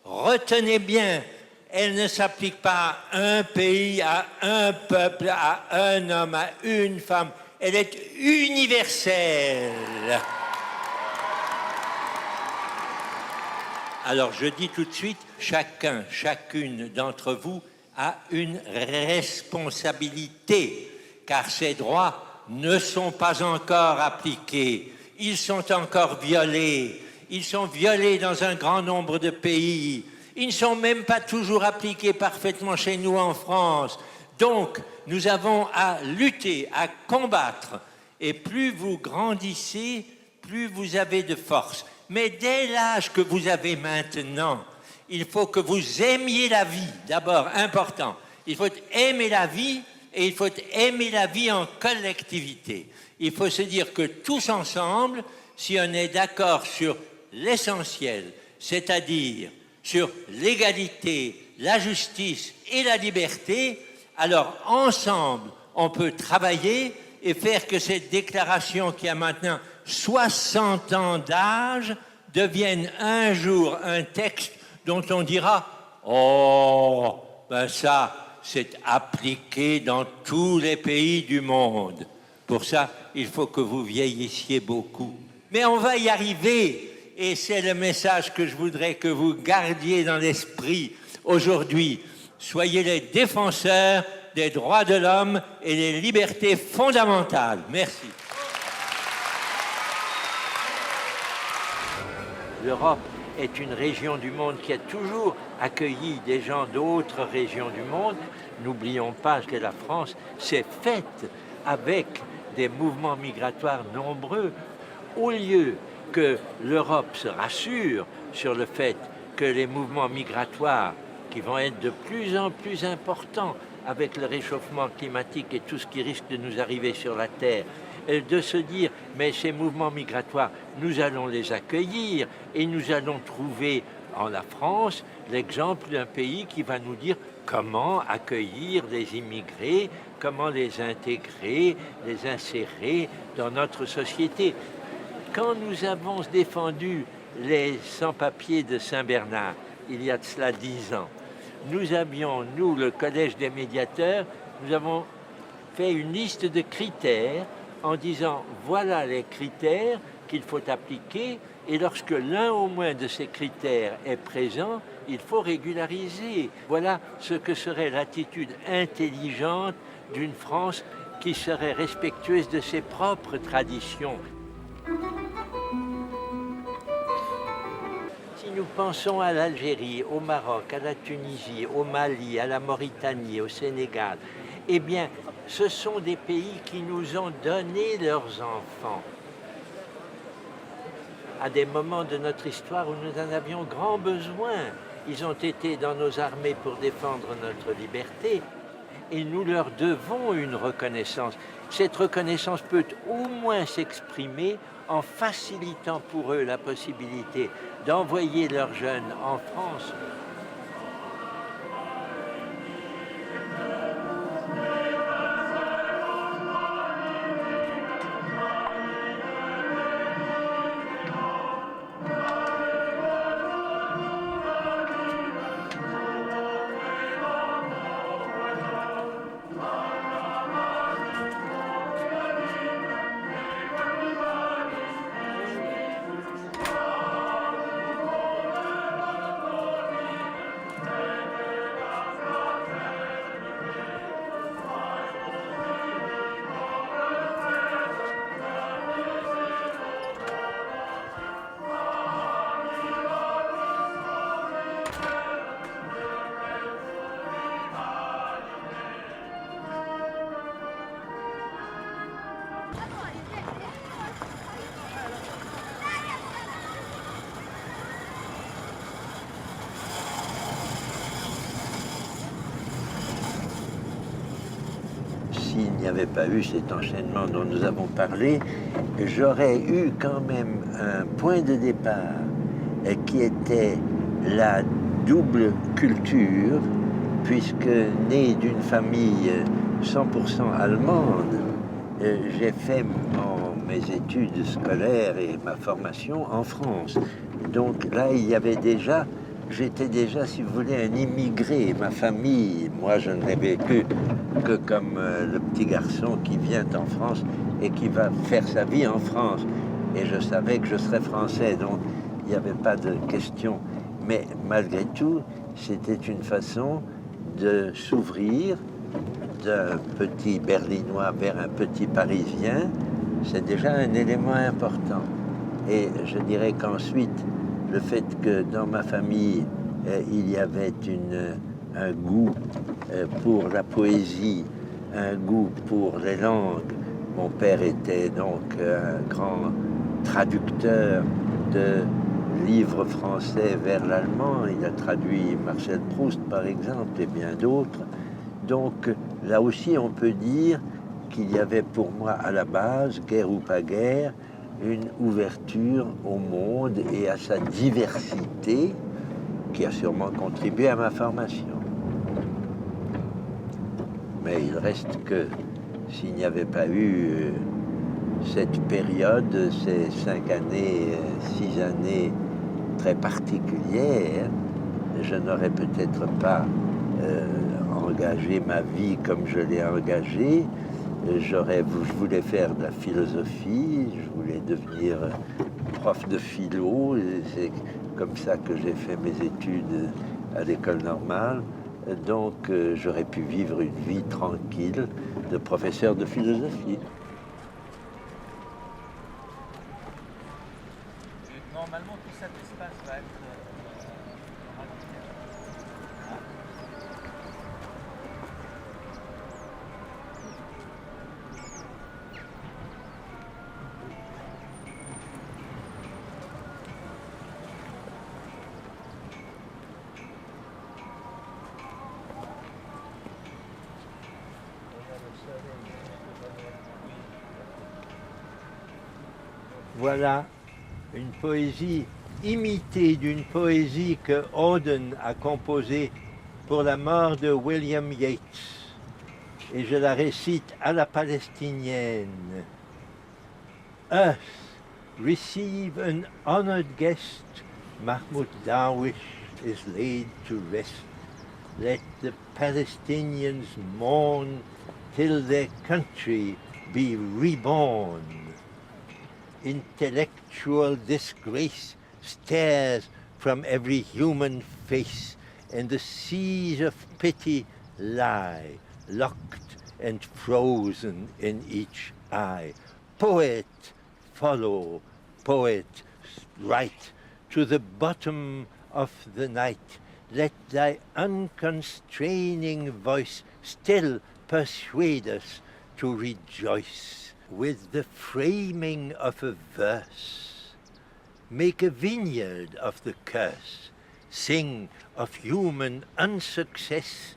[SPEAKER 11] retenez bien, elle ne s'applique pas à un pays, à un peuple, à un homme, à une femme. Elle est universelle. Alors je dis tout de suite, chacun, chacune d'entre vous a une responsabilité, car ces droits ne sont pas encore appliqués. Ils sont encore violés. Ils sont violés dans un grand nombre de pays. Ils ne sont même pas toujours appliqués parfaitement chez nous en France. Donc, nous avons à lutter, à combattre. Et plus vous grandissez, plus vous avez de force. Mais dès l'âge que vous avez maintenant, il faut que vous aimiez la vie. D'abord, important, il faut aimer la vie et il faut aimer la vie en collectivité. Il faut se dire que tous ensemble, si on est d'accord sur l'essentiel, c'est-à-dire sur l'égalité, la justice et la liberté, alors ensemble, on peut travailler et faire que cette déclaration qui a maintenant 60 ans d'âge devienne un jour un texte dont on dira « Oh, ben ça, c'est appliqué dans tous les pays du monde. » Pour ça, il faut que vous vieillissiez beaucoup. Mais on va y arriver. Et c'est le message que je voudrais que vous gardiez dans l'esprit aujourd'hui. Soyez les défenseurs des droits de l'homme et des libertés fondamentales. Merci. L'Europe est une région du monde qui a toujours accueilli des gens d'autres régions du monde. N'oublions pas que la France s'est faite avec des mouvements migratoires nombreux. Au lieu que l'Europe se rassure sur le fait que les mouvements migratoires, qui vont être de plus en plus importants avec le réchauffement climatique et tout ce qui risque de nous arriver sur la Terre, de se dire, mais ces mouvements migratoires, nous allons les accueillir et nous allons trouver en la France l'exemple d'un pays qui va nous dire comment accueillir les immigrés, comment les intégrer, les insérer dans notre société. Quand nous avons défendu les sans-papiers de Saint-Bernard, il y a de cela 10 ans, nous avions, nous, le Collège des médiateurs, nous avons fait une liste de critères en disant voilà les critères qu'il faut appliquer et lorsque l'un au moins de ces critères est présent, il faut régulariser. Voilà ce que serait l'attitude intelligente d'une France qui serait respectueuse de ses propres traditions. Si nous pensons à l'Algérie, au Maroc, à la Tunisie, au Mali, à la Mauritanie, au Sénégal, eh bien, ce sont des pays qui nous ont donné leurs enfants à des moments de notre histoire où nous en avions grand besoin. Ils ont été dans nos armées pour défendre notre liberté et nous leur devons une reconnaissance. Cette reconnaissance peut au moins s'exprimer en facilitant pour eux la possibilité d'envoyer leurs jeunes en France. S'il n'y avait pas eu cet enchaînement dont nous avons parlé, j'aurais eu quand même un point de départ qui était la double culture, puisque né d'une famille 100% allemande, j'ai fait mes études scolaires et ma formation en France. Donc là, il y avait déjà... J'étais déjà, si vous voulez, un immigré. Ma famille, moi, je ne l'ai vécu que comme le petit garçon qui vient en France et qui va faire sa vie en France. Et je savais que je serais français, donc il n'y avait pas de question. Mais malgré tout, c'était une façon de s'ouvrir d'un petit Berlinois vers un petit Parisien. C'est déjà un élément important. Et je dirais qu'ensuite, le fait que dans ma famille, il y avait un goût pour la poésie, un goût pour les langues. Mon père était donc un grand traducteur de livres français vers l'allemand. Il a traduit Marcel Proust, par exemple, et bien d'autres. Donc là aussi, on peut dire qu'il y avait pour moi à la base, guerre ou pas guerre, une ouverture au monde et à sa diversité qui a sûrement contribué à ma formation. Mais il reste que s'il n'y avait pas eu cette période, ces 5 années, 6 années très particulières, je n'aurais peut-être pas engagé ma vie comme je l'ai engagée. Je voulais faire de la philosophie, je voulais devenir prof de philo, c'est comme ça que j'ai fait mes études à l'école normale. Donc j'aurais pu vivre une vie tranquille de professeur de philosophie.
[SPEAKER 12] Normalement, tout cet espace va être...
[SPEAKER 11] Voilà une poésie imitée d'une poésie que Auden a composée pour la mort de William Yeats. Et je la récite à la palestinienne. Earth, receive an honored guest. Mahmoud Darwish is laid to rest. Let the Palestinians mourn till their country be reborn. Intellectual disgrace stares from every human face, and the seas of pity lie, locked and frozen in each eye. Poet, follow, poet, write to the bottom of the night. Let thy unconstraining voice still persuade us to rejoice. With the framing of a verse, make a vineyard of the curse. Sing of human unsuccess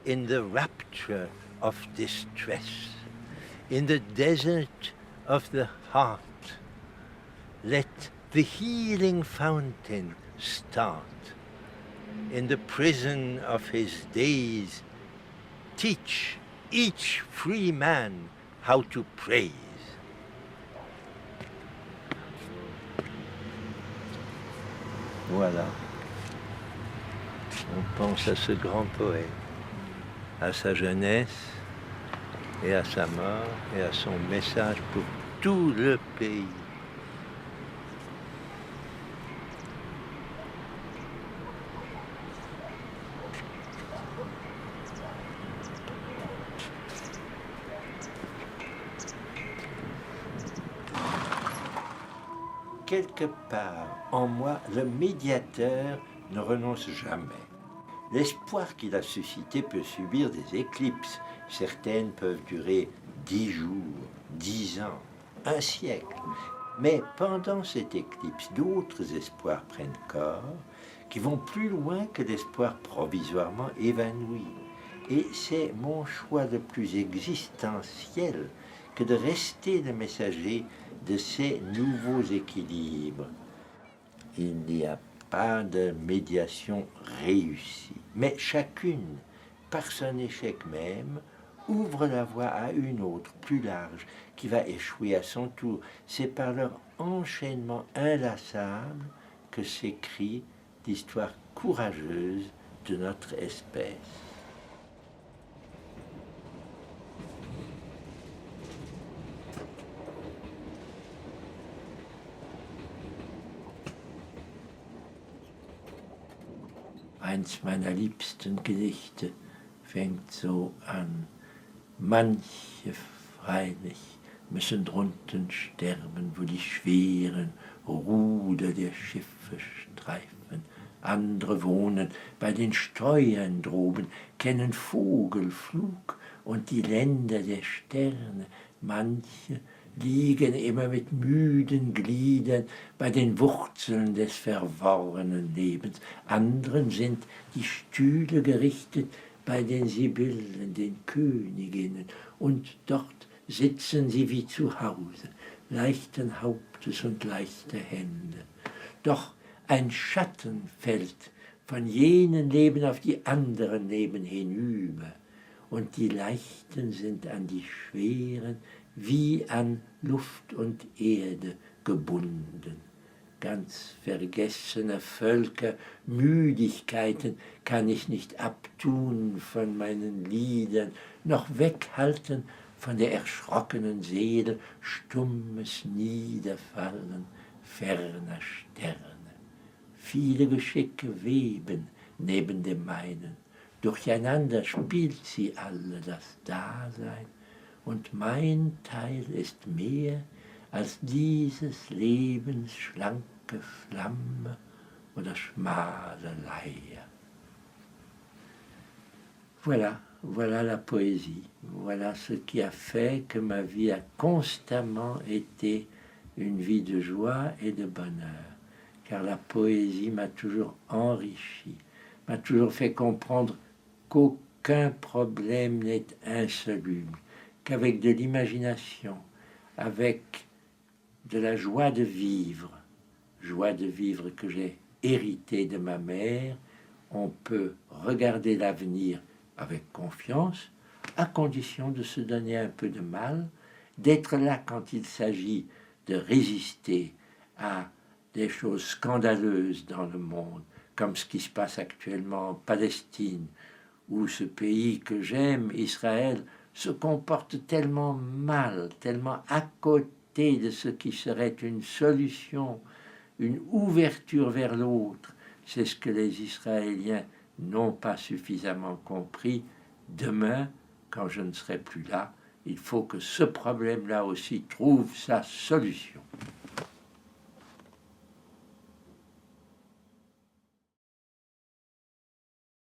[SPEAKER 11] in the rapture of distress. In the desert of the heart, let the healing fountain start. In the prison of his days, teach each free man how to praise. Voilà. On pense à ce grand poète, à sa jeunesse et à sa mort et à son message pour tout le pays. Quelque part en moi, le médiateur ne renonce jamais. L'espoir qu'il a suscité peut subir des éclipses. Certaines peuvent durer 10 jours, 10 ans, un siècle. Mais pendant cette éclipse, d'autres espoirs prennent corps qui vont plus loin que l'espoir provisoirement évanoui. Et c'est mon choix le plus existentiel que de rester le messager de ces nouveaux équilibres. Il n'y a pas de médiation réussie, mais chacune, par son échec même, ouvre la voie à une autre, plus large, qui va échouer à son tour. C'est par leur enchaînement inlassable que s'écrit l'histoire courageuse de notre espèce. Eins meiner liebsten Gedichte fängt so an. Manche freilich müssen drunten sterben, wo die schweren Ruder der Schiffe streifen. Andere wohnen bei den Steuern droben, kennen Vogelflug und die Länder der Sterne. Manche liegen immer mit müden Gliedern bei den Wurzeln des verworrenen Lebens. Anderen sind die Stühle gerichtet bei den Sibyllen, den Königinnen, und dort sitzen sie wie zu Hause, leichten Hauptes und leichter Hände. Doch ein Schatten fällt von jenen Leben auf die anderen Leben hinüber, und die Leichten sind an die Schweren wie an Luft und Erde gebunden. Ganz vergessene Völker, Müdigkeiten kann ich nicht abtun von meinen Liedern, noch weghalten von der erschrockenen Seele stummes Niederfallen ferner Sterne. Viele Geschicke weben neben dem meinen, durcheinander spielt sie alle das Dasein, und mein Teil ist mehr als dieses Lebens schlanke Flamme oder schmale Leier. Voilà la poésie. Voilà ce qui a fait que ma vie a constamment été une vie de joie et de bonheur. Car la poésie m'a toujours enrichi, m'a toujours fait comprendre qu'aucun problème n'est insoluble, qu'avec de l'imagination, avec de la joie de vivre que j'ai héritée de ma mère. On peut regarder l'avenir avec confiance, à condition de se donner un peu de mal, d'être là quand il s'agit de résister à des choses scandaleuses dans le monde, comme ce qui se passe actuellement en Palestine, où ce pays que j'aime, Israël, se comporte tellement mal, tellement à côté de ce qui serait une solution, une ouverture vers l'autre. C'est ce que les Israéliens n'ont pas suffisamment compris. Demain, quand je ne serai plus là, il faut que ce problème-là aussi trouve sa solution.